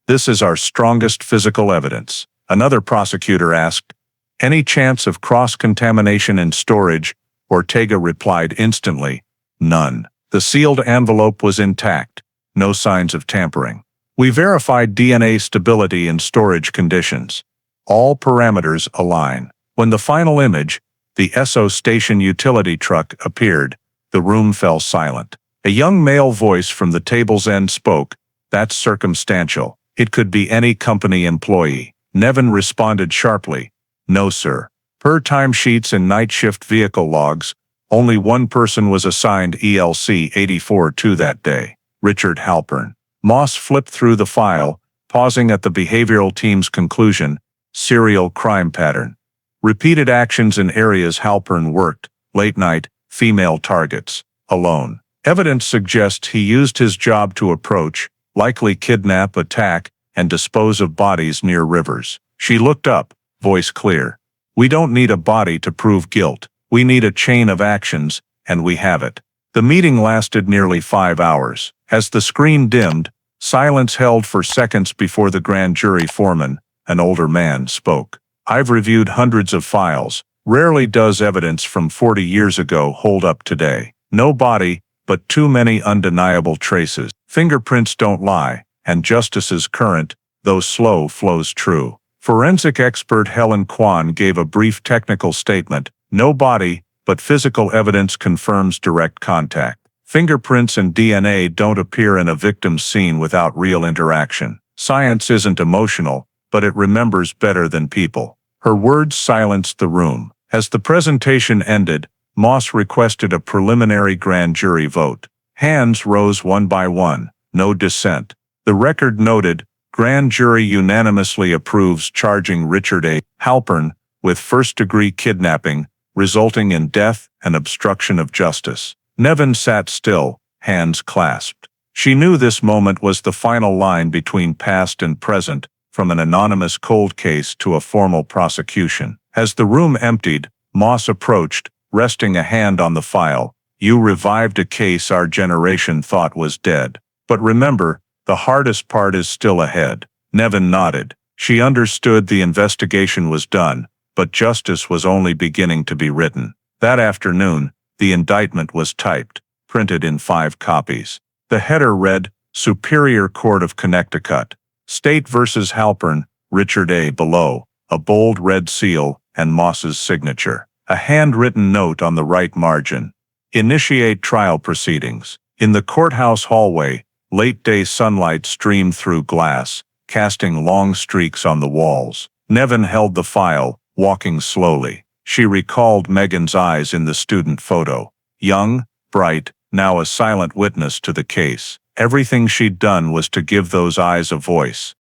This is our strongest physical evidence. Another prosecutor asked, "Any chance of cross-contamination in storage?" Ortega replied instantly, "None." The sealed envelope was intact. No signs of tampering. We verified DNA stability in storage conditions. All parameters align. When the final image, the SO station utility truck, appeared, the room fell silent. A young male voice from the table's end spoke, "That's circumstantial. It could be any company employee." Nevin responded sharply, "No, sir. Per timesheets and night shift vehicle logs, only one person was assigned ELC 84-2 that day. Richard Halpern." Moss flipped through the file, pausing at the behavioral team's conclusion, "Serial crime pattern. Repeated actions in areas Halpern worked, late night, female targets, alone. Evidence suggests he used his job to approach, likely kidnap, attack, and dispose of bodies near rivers." She looked up, voice clear. "We don't need a body to prove guilt. We need a chain of actions, and we have it." The meeting lasted nearly 5 hours. As the screen dimmed, silence held for seconds before the grand jury foreman, an older man, spoke. "I've reviewed hundreds of files. Rarely does evidence from 40 years ago hold up today. No body, but too many undeniable traces. Fingerprints don't lie, and justice's current, though slow, flows true." Forensic expert Helen Kwan gave a brief technical statement. "No body, but physical evidence confirms direct contact. Fingerprints and DNA don't appear in a victim's scene without real interaction. Science isn't emotional, but it remembers better than people." Her words silenced the room. As the presentation ended, Moss requested a preliminary grand jury vote. Hands rose one by one, no dissent. The record noted, grand jury unanimously approves charging Richard A. Halpern with first-degree kidnapping, resulting in death and obstruction of justice. Nevin sat still, hands clasped. She knew this moment was the final line between past and present, from an anonymous cold case to a formal prosecution. As the room emptied, Moss approached, resting a hand on the file. "You revived a case our generation thought was dead. But remember, the hardest part is still ahead." Nevin nodded. She understood the investigation was done, but justice was only beginning to be written. That afternoon, the indictment was typed, printed in 5 copies. The header read, "Superior Court of Connecticut. State versus Halpern, Richard A." Below, a bold red seal, and Moss's signature. A handwritten note on the right margin. "Initiate trial proceedings." In the courthouse hallway, late-day sunlight streamed through glass, casting long streaks on the walls. Nevin held the file, walking slowly. She recalled Megan's eyes in the student photo. Young, bright, now a silent witness to the case. Everything she'd done was to give those eyes a voice.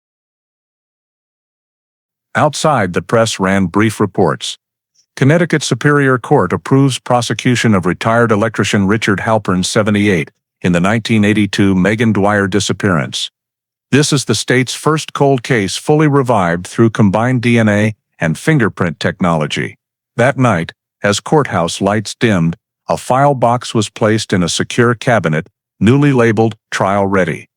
Outside, the press ran brief reports. Connecticut Superior Court approves prosecution of retired electrician Richard Halpern, 78, in the 1982 Megan Dwyer disappearance. This is the state's first cold case fully revived through combined DNA and fingerprint technology. That night, as courthouse lights dimmed, A file box was placed in a secure cabinet, newly labeled Trial Ready.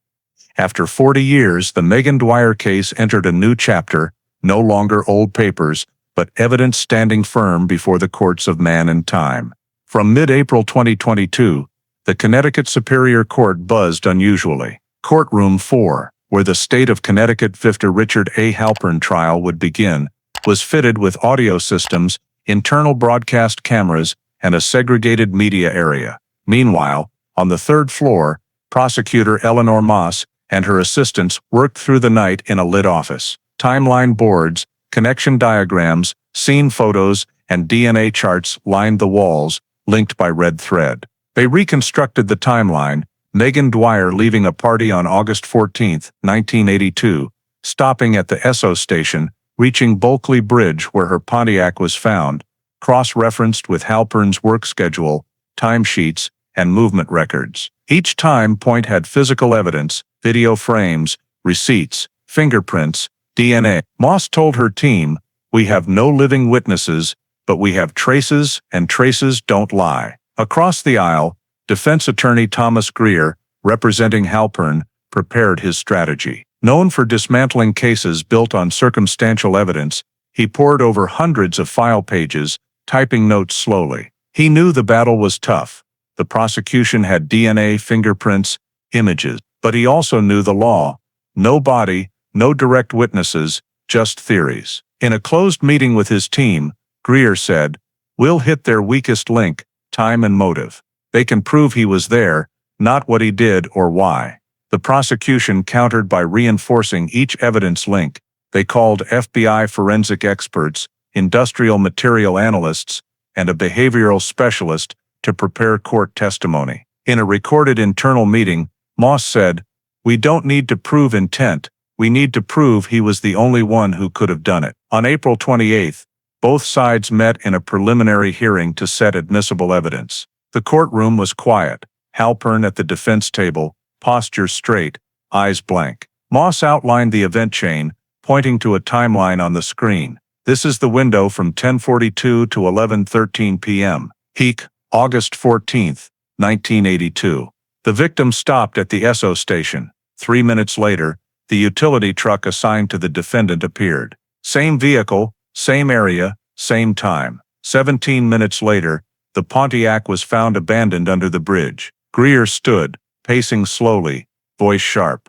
After 40 years, the Megan Dwyer case entered a new chapter, no longer old papers, but evidence standing firm before the courts of man and time. From mid-April 2022, the Connecticut Superior Court buzzed unusually. Courtroom 4, where the state of Connecticut Victor Richard A. Halpern trial would begin, was fitted with audio systems, internal broadcast cameras, and a segregated media area. Meanwhile, on the third floor, prosecutor Eleanor Moss and her assistants worked through the night in a lit office. Timeline boards, connection diagrams, scene photos, and DNA charts lined the walls, linked by red thread. They reconstructed the timeline, Megan Dwyer leaving a party on August 14, 1982, stopping at the Esso station, reaching Bulkeley Bridge where her Pontiac was found, cross-referenced with Halpern's work schedule, timesheets, and movement records. Each time point had physical evidence, video frames, receipts, fingerprints, DNA. Moss told her team, "We have no living witnesses, but we have traces, and traces don't lie." Across the aisle, defense attorney Thomas Greer, representing Halpern, prepared his strategy. Known for dismantling cases built on circumstantial evidence, he pored over hundreds of file pages, typing notes slowly. He knew the battle was tough. The prosecution had DNA, fingerprints, images, but he also knew the law. No body, no direct witnesses, just theories. In a closed meeting with his team, Greer said, "We'll hit their weakest link, time and motive. They can prove he was there, not what he did or why." The prosecution countered by reinforcing each evidence link. They called FBI forensic experts, industrial material analysts, and a behavioral specialist to prepare court testimony. In a recorded internal meeting, Moss said, "We don't need to prove intent, we need to prove he was the only one who could have done it." On April 28, both sides met in a preliminary hearing to set admissible evidence. The courtroom was quiet, Halpern at the defense table, posture straight, eyes blank. Moss outlined the event chain, pointing to a timeline on the screen. "This is the window from 10:42 to 11:13 p.m. Peak, August 14, 1982. The victim stopped at the Esso station. 3 minutes later, the utility truck assigned to the defendant appeared. Same vehicle, same area, same time. 17 minutes later, the Pontiac was found abandoned under the bridge. Greer stood, pacing slowly, voice sharp.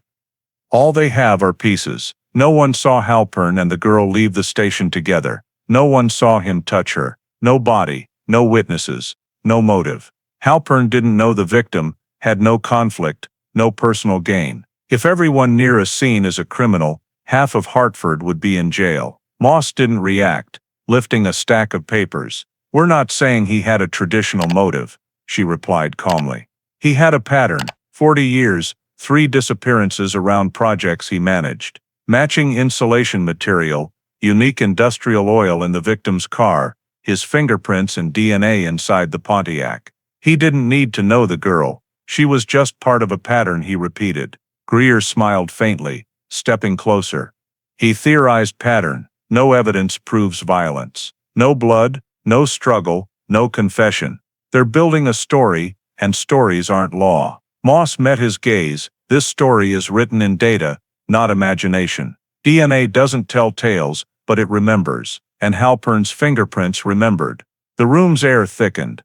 "All they have are pieces. No one saw Halpern and the girl leave the station together. No one saw him touch her. No body, no witnesses, no motive. Halpern didn't know the victim, had no conflict, no personal gain. If everyone near a scene is a criminal, half of Hartford would be in jail." Moss didn't react, lifting a stack of papers. "We're not saying he had a traditional motive," she replied calmly. "He had a pattern, 40 years, 3 disappearances around projects he managed. Matching insulation material, unique industrial oil in the victim's car, his fingerprints and DNA inside the Pontiac. He didn't need to know the girl. She was just part of a pattern," he repeated. Greer smiled faintly, stepping closer. He theorized pattern. No evidence proves violence. No blood, no struggle, no confession. They're building a story, and stories aren't law. Moss met his gaze. "This story is written in data, not imagination. DNA doesn't tell tales, but it remembers." And Halpern's fingerprints remembered. The room's air thickened.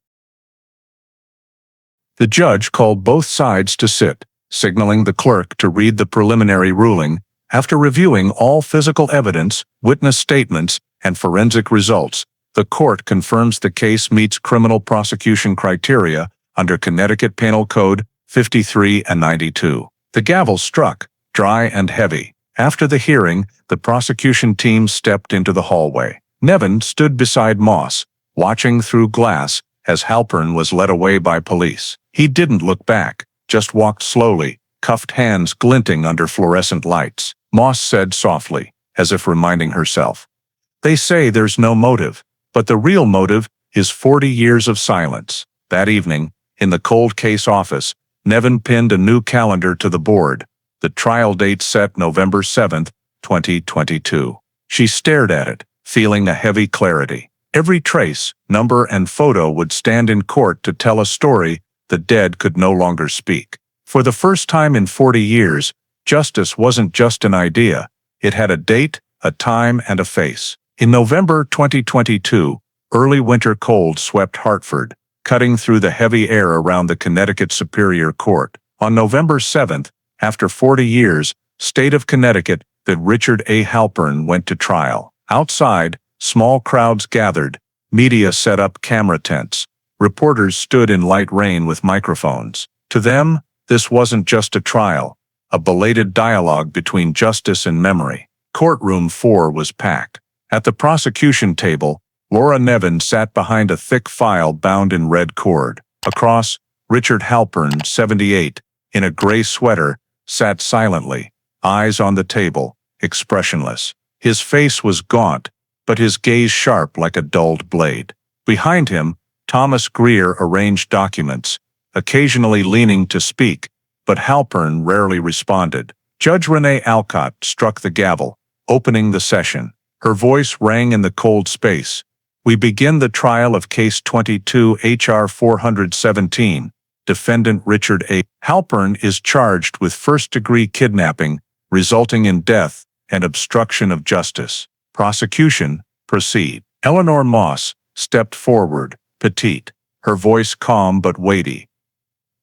The judge called both sides to sit, signaling the clerk to read the preliminary ruling. After reviewing all physical evidence, witness statements, and forensic results, the court confirms the case meets criminal prosecution criteria under Connecticut Penal Code 53 and 92. The gavel struck, dry and heavy. After the hearing, the prosecution team stepped into the hallway. Nevin stood beside Moss, watching through glass as Halpern was led away by police. He didn't look back, just walked slowly, cuffed hands glinting under fluorescent lights. Moss said softly, as if reminding herself, "They say there's no motive, but the real motive is 40 years of silence." That evening, in the cold case office, Nevin pinned a new calendar to the board, the trial date set November 7, 2022. She stared at it, feeling a heavy clarity. Every trace, number, and photo would stand in court to tell a story the dead could no longer speak. For the first time in 40 years, justice wasn't just an idea. It had a date, a time, and a face. In November 2022, early winter cold swept Hartford, cutting through the heavy air around the Connecticut Superior Court. On November 7th, after 40 years, State of Connecticut, that Richard A. Halpern went to trial. Outside, small crowds gathered, media set up camera tents. Reporters stood in light rain with microphones. To them, this wasn't just a trial, a belated dialogue between justice and memory. Courtroom 4 was packed. At the prosecution table, Laura Nevin sat behind a thick file bound in red cord. Across, Richard Halpern, 78, in a gray sweater, sat silently, eyes on the table, expressionless. His face was gaunt, but his gaze sharp like a dulled blade. Behind him, Thomas Greer arranged documents, occasionally leaning to speak, but Halpern rarely responded. Judge Renee Alcott struck the gavel, opening the session. Her voice rang in the cold space. We begin the trial of Case 22 H.R. 417. Defendant Richard A. Halpern is charged with first-degree kidnapping, resulting in death, and obstruction of justice. Prosecution, proceed. Eleanor Moss stepped forward, petite, her voice calm but weighty.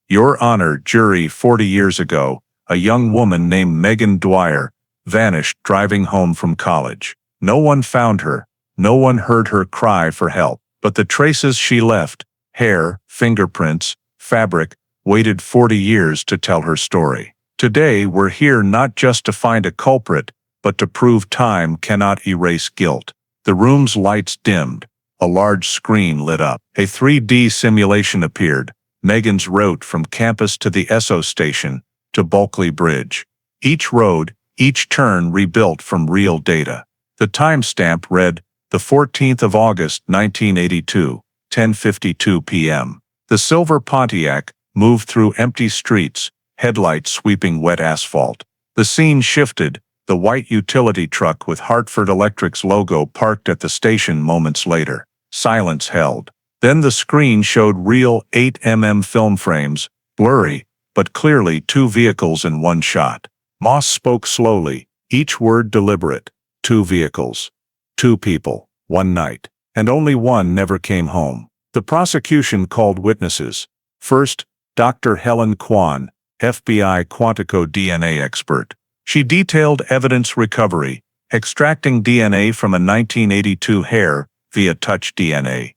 Your Honor, jury, 40 years ago, a young woman named Megan Dwyer vanished driving home from college. No one found her, no one heard her cry for help, but the traces she left, hair, fingerprints, fabric, waited 40 years to tell her story. Today we're here not just to find a culprit, but to prove time cannot erase guilt. The room's lights dimmed. A large screen lit up. A 3D simulation appeared. Megan's route from campus to the Esso station, to Bulkeley Bridge. Each road, each turn rebuilt from real data. The timestamp read, the 14th of August, 1982, 10:52 p.m. The silver Pontiac moved through empty streets, headlights sweeping wet asphalt. The scene shifted. The white utility truck with Hartford Electric's logo parked at the station moments later. Silence held. Then the screen showed real 8mm film frames, blurry, but clearly two vehicles in one shot. Moss spoke slowly, each word deliberate. 2 vehicles. 2 people. 1 night. And only one never came home. The prosecution called witnesses. First, Dr. Helen Kwan, FBI Quantico DNA expert. She detailed evidence recovery, extracting DNA from a 1982 hair via touch DNA,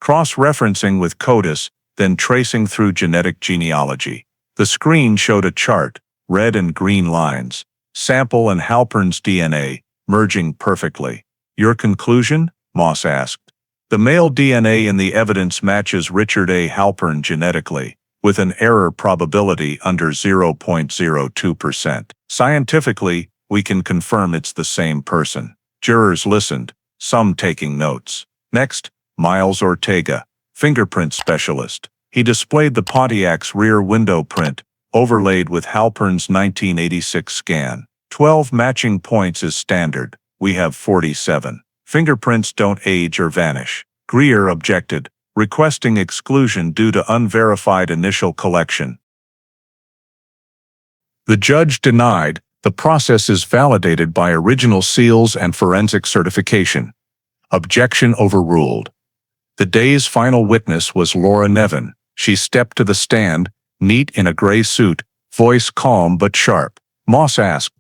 cross-referencing with CODIS, then tracing through genetic genealogy. The screen showed a chart, red and green lines, sample and Halpern's DNA, merging perfectly. Your conclusion? Moss asked. The male DNA in the evidence matches Richard A. Halpern genetically, with an error probability under 0.02%. Scientifically, we can confirm it's the same person. Jurors listened, some taking notes. Next, Miles Ortega, fingerprint specialist. He displayed the Pontiac's rear window print, overlaid with Halpern's 1986 scan. 12 matching points is standard. We have 47. Fingerprints don't age or vanish. Greer objected, requesting exclusion due to unverified initial collection. The judge denied. The process is validated by original seals and forensic certification. Objection overruled. The day's final witness was Laura Nevin. She stepped to the stand, neat in a gray suit, voice calm but sharp. Moss asked,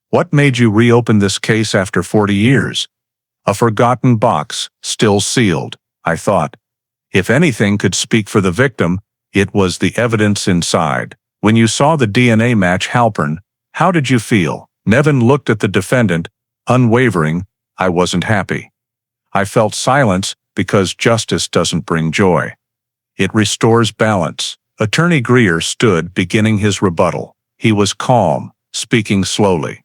"What made you reopen this case after 40 years?" "A forgotten box, still sealed," I thought. If anything could speak for the victim, it was the evidence inside. When you saw the DNA match Halpern, how did you feel? Nevin looked at the defendant, unwavering. I wasn't happy. I felt silence because justice doesn't bring joy. It restores balance. Attorney Greer stood, beginning his rebuttal. He was calm, speaking slowly.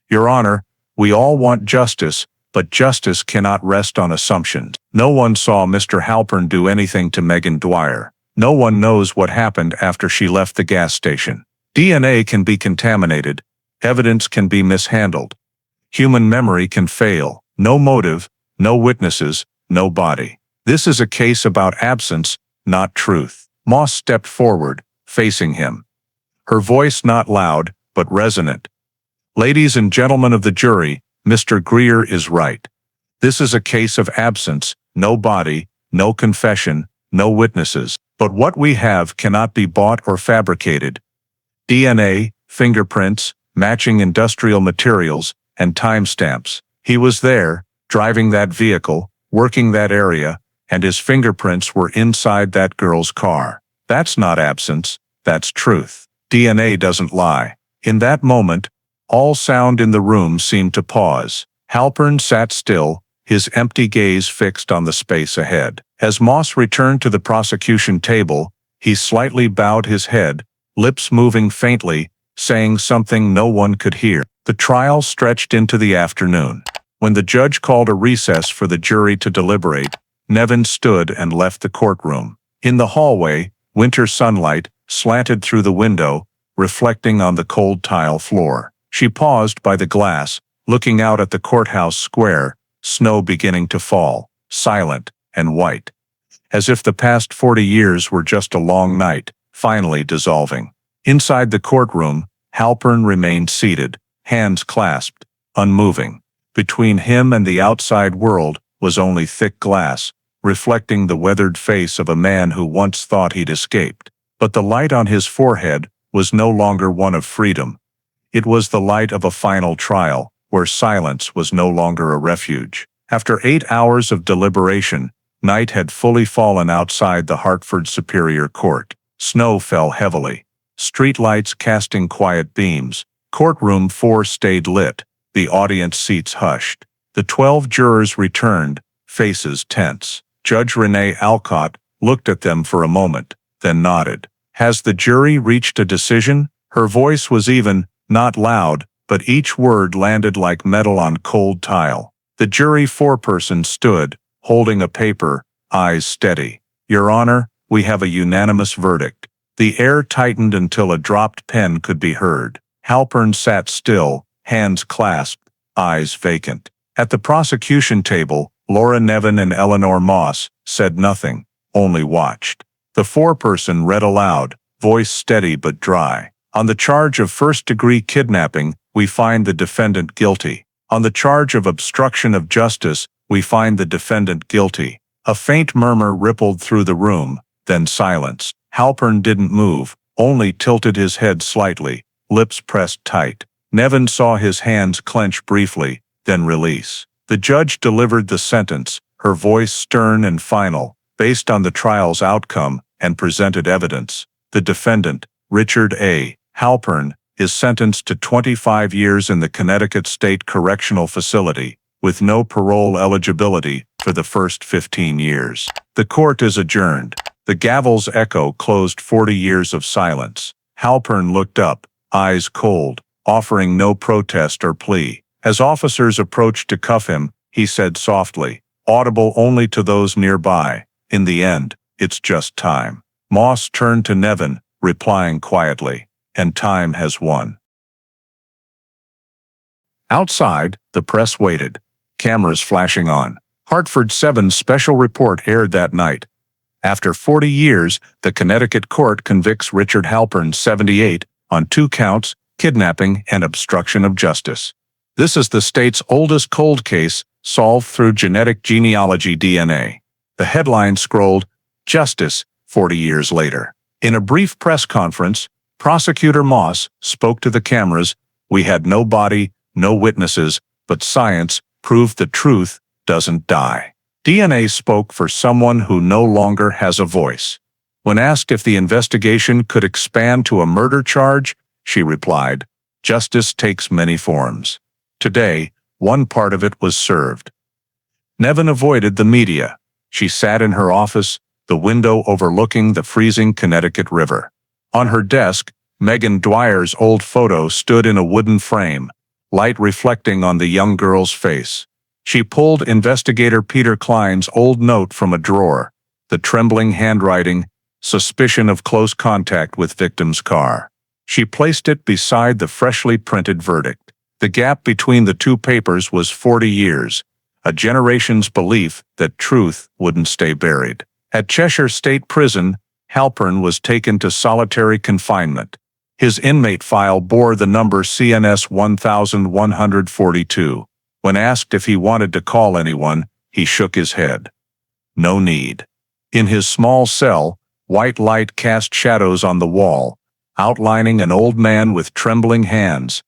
Your Honor, we all want justice, but justice cannot rest on assumptions. No one saw Mr. Halpern do anything to Megan Dwyer. No one knows what happened after she left the gas station. DNA can be contaminated. Evidence can be mishandled. Human memory can fail. No motive, no witnesses, no body. This is a case about absence, not truth. Moss stepped forward, facing him. Her voice not loud, but resonant. Ladies and gentlemen of the jury, Mr. Greer is right. This is a case of absence, no body, no confession, no witnesses. But what we have cannot be bought or fabricated. DNA, fingerprints, matching industrial materials, and timestamps. He was there, driving that vehicle, working that area, and his fingerprints were inside that girl's car. That's not absence, that's truth. DNA doesn't lie. In that moment, all sound in the room seemed to pause. Halpern sat still, his empty gaze fixed on the space ahead. As Moss returned to the prosecution table, he slightly bowed his head, lips moving faintly, saying something no one could hear. The trial stretched into the afternoon. When the judge called a recess for the jury to deliberate, Nevin stood and left the courtroom. In the hallway, winter sunlight slanted through the window, reflecting on the cold tile floor. She paused by the glass, looking out at the courthouse square, snow beginning to fall, silent and white. As if the past 40 years were just a long night, finally dissolving. Inside the courtroom, Halpern remained seated, hands clasped, unmoving. Between him and the outside world was only thick glass, reflecting the weathered face of a man who once thought he'd escaped. But the light on his forehead was no longer one of freedom. It was the light of a final trial, where silence was no longer a refuge. After 8 hours of deliberation, night had fully fallen outside the Hartford Superior Court. Snow fell heavily. Streetlights casting quiet beams. Courtroom 4 stayed lit. The audience seats hushed. The 12 jurors returned, faces tense. Judge Renee Alcott looked at them for a moment, then nodded. Has the jury reached a decision? Her voice was even, not loud, but each word landed like metal on cold tile. The jury foreperson stood, holding a paper, eyes steady. Your Honor, we have a unanimous verdict. The air tightened until a dropped pen could be heard. Halpern sat still, hands clasped, eyes vacant. At the prosecution table, Laura Nevin and Eleanor Moss said nothing, only watched. The foreperson read aloud, voice steady but dry. On the charge of first-degree kidnapping, we find the defendant guilty. On the charge of obstruction of justice, we find the defendant guilty. A faint murmur rippled through the room, then silence. Halpern didn't move, only tilted his head slightly, lips pressed tight. Nevin saw his hands clench briefly, then release. The judge delivered the sentence, her voice stern and final, based on the trial's outcome and presented evidence. The defendant, Richard A. Halpern, is sentenced to 25 years in the Connecticut State Correctional Facility, with no parole eligibility for the first 15 years. The court is adjourned. The gavel's echo closed 40 years of silence. Halpern looked up, eyes cold, offering no protest or plea. As officers approached to cuff him, he said softly, audible only to those nearby, in the end, it's just time. Moss turned to Nevin, replying quietly, and time has won. Outside, the press waited, cameras flashing on. Hartford 7's special report aired that night. After 40 years, the Connecticut court convicts Richard Halpern, 78, on 2 counts, kidnapping and obstruction of justice. This is the state's oldest cold case, solved through genetic genealogy DNA. The headline scrolled, Justice, 40 years later. In a brief press conference, Prosecutor Moss spoke to the cameras. We had no body, no witnesses, but science proved the truth doesn't die. DNA spoke for someone who no longer has a voice. When asked if the investigation could expand to a murder charge, she replied, Justice takes many forms. Today, one part of it was served. Nevin avoided the media. She sat in her office, the window overlooking the freezing Connecticut River. On her desk, Megan Dwyer's old photo stood in a wooden frame, light reflecting on the young girl's face. She pulled investigator Peter Klein's old note from a drawer, the trembling handwriting, suspicion of close contact with victim's car. She placed it beside the freshly printed verdict. The gap between the 2 papers was 40 years, a generation's belief that truth wouldn't stay buried. At Cheshire State Prison, Halpern was taken to solitary confinement. His inmate file bore the number CNS 1142. When asked if he wanted to call anyone, he shook his head. No need. In his small cell, white light cast shadows on the wall, outlining an old man with trembling hands.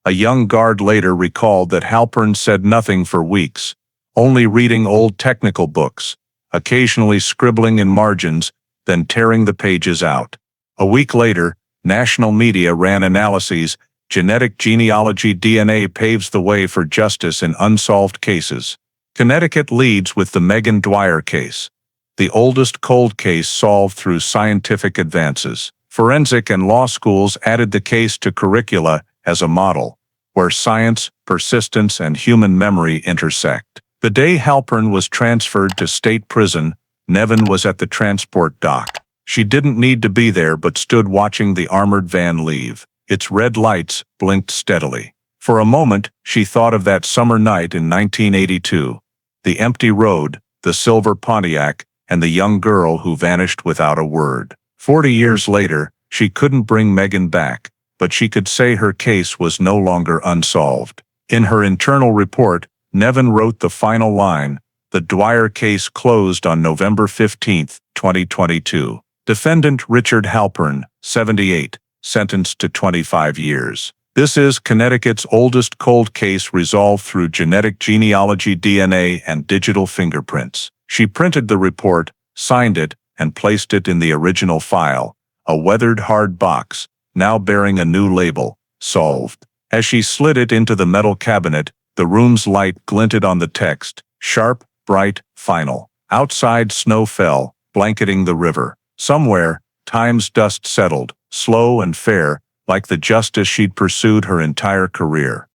A young guard later recalled that Halpern said nothing for weeks, only reading old technical books, occasionally scribbling in margins, then tearing the pages out. A week later, national media ran analyses. Genetic genealogy DNA paves the way for justice in unsolved cases. Connecticut leads with the Megan Dwyer case, the oldest cold case solved through scientific advances. Forensic and law schools added the case to curricula as a model, where science, persistence, and human memory intersect. The day Halpern was transferred to state prison, Nevin was at the transport dock. She didn't need to be there but stood watching the armored van leave. Its red lights blinked steadily. For a moment, she thought of that summer night in 1982. The empty road, the silver Pontiac, and the young girl who vanished without a word. 40 years later, she couldn't bring Megan back, but she could say her case was no longer unsolved. In her internal report, Nevin wrote the final line: "The Dwyer case closed on November 15, 2022. Defendant Richard Halpern, 78, sentenced to 25 years. This is Connecticut's oldest cold case resolved through genetic genealogy DNA and digital fingerprints." She printed the report, signed it, and placed it in the original file, a weathered hard box, now bearing a new label, "Solved." As she slid it into the metal cabinet, the room's light glinted on the text, sharp, bright, final. Outside snow fell, blanketing the river. Somewhere, time's dust settled, slow and fair, like the justice she'd pursued her entire career.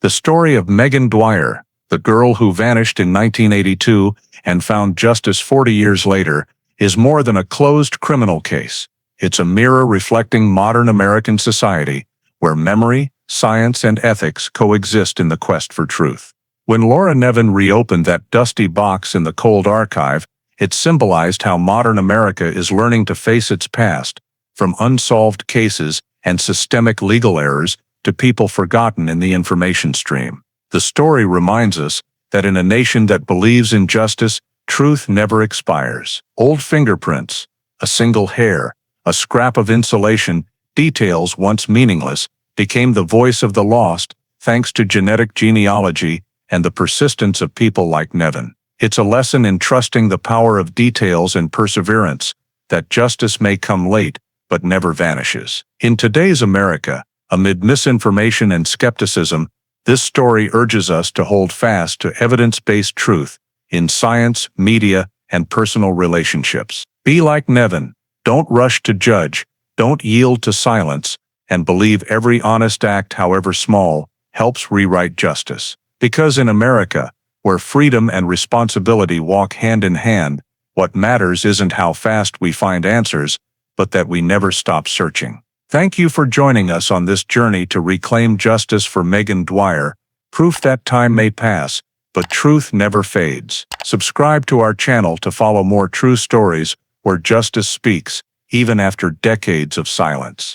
The story of Megan Dwyer, the girl who vanished in 1982 and found justice 40 years later, is more than a closed criminal case. It's a mirror reflecting modern American society, where memory, science, and ethics coexist in the quest for truth. When Laura Nevin reopened that dusty box in the cold archive, it symbolized how modern America is learning to face its past, from unsolved cases and systemic legal errors to people forgotten in the information stream. The story reminds us that in a nation that believes in justice, truth never expires. Old fingerprints, a single hair, a scrap of insulation, details once meaningless, became the voice of the lost, thanks to genetic genealogy and the persistence of people like Nevin. It's a lesson in trusting the power of details and perseverance, that justice may come late, but never vanishes. In today's America, amid misinformation and skepticism, this story urges us to hold fast to evidence-based truth in science, media, and personal relationships. Be like Nevin. Don't rush to judge, don't yield to silence, and believe every honest act, however small, helps rewrite justice. Because in America, where freedom and responsibility walk hand in hand, what matters isn't how fast we find answers, but that we never stop searching. Thank you for joining us on this journey to reclaim justice for Megan Dwyer, proof that time may pass, but truth never fades. Subscribe to our channel to follow more true stories where justice speaks, even after decades of silence.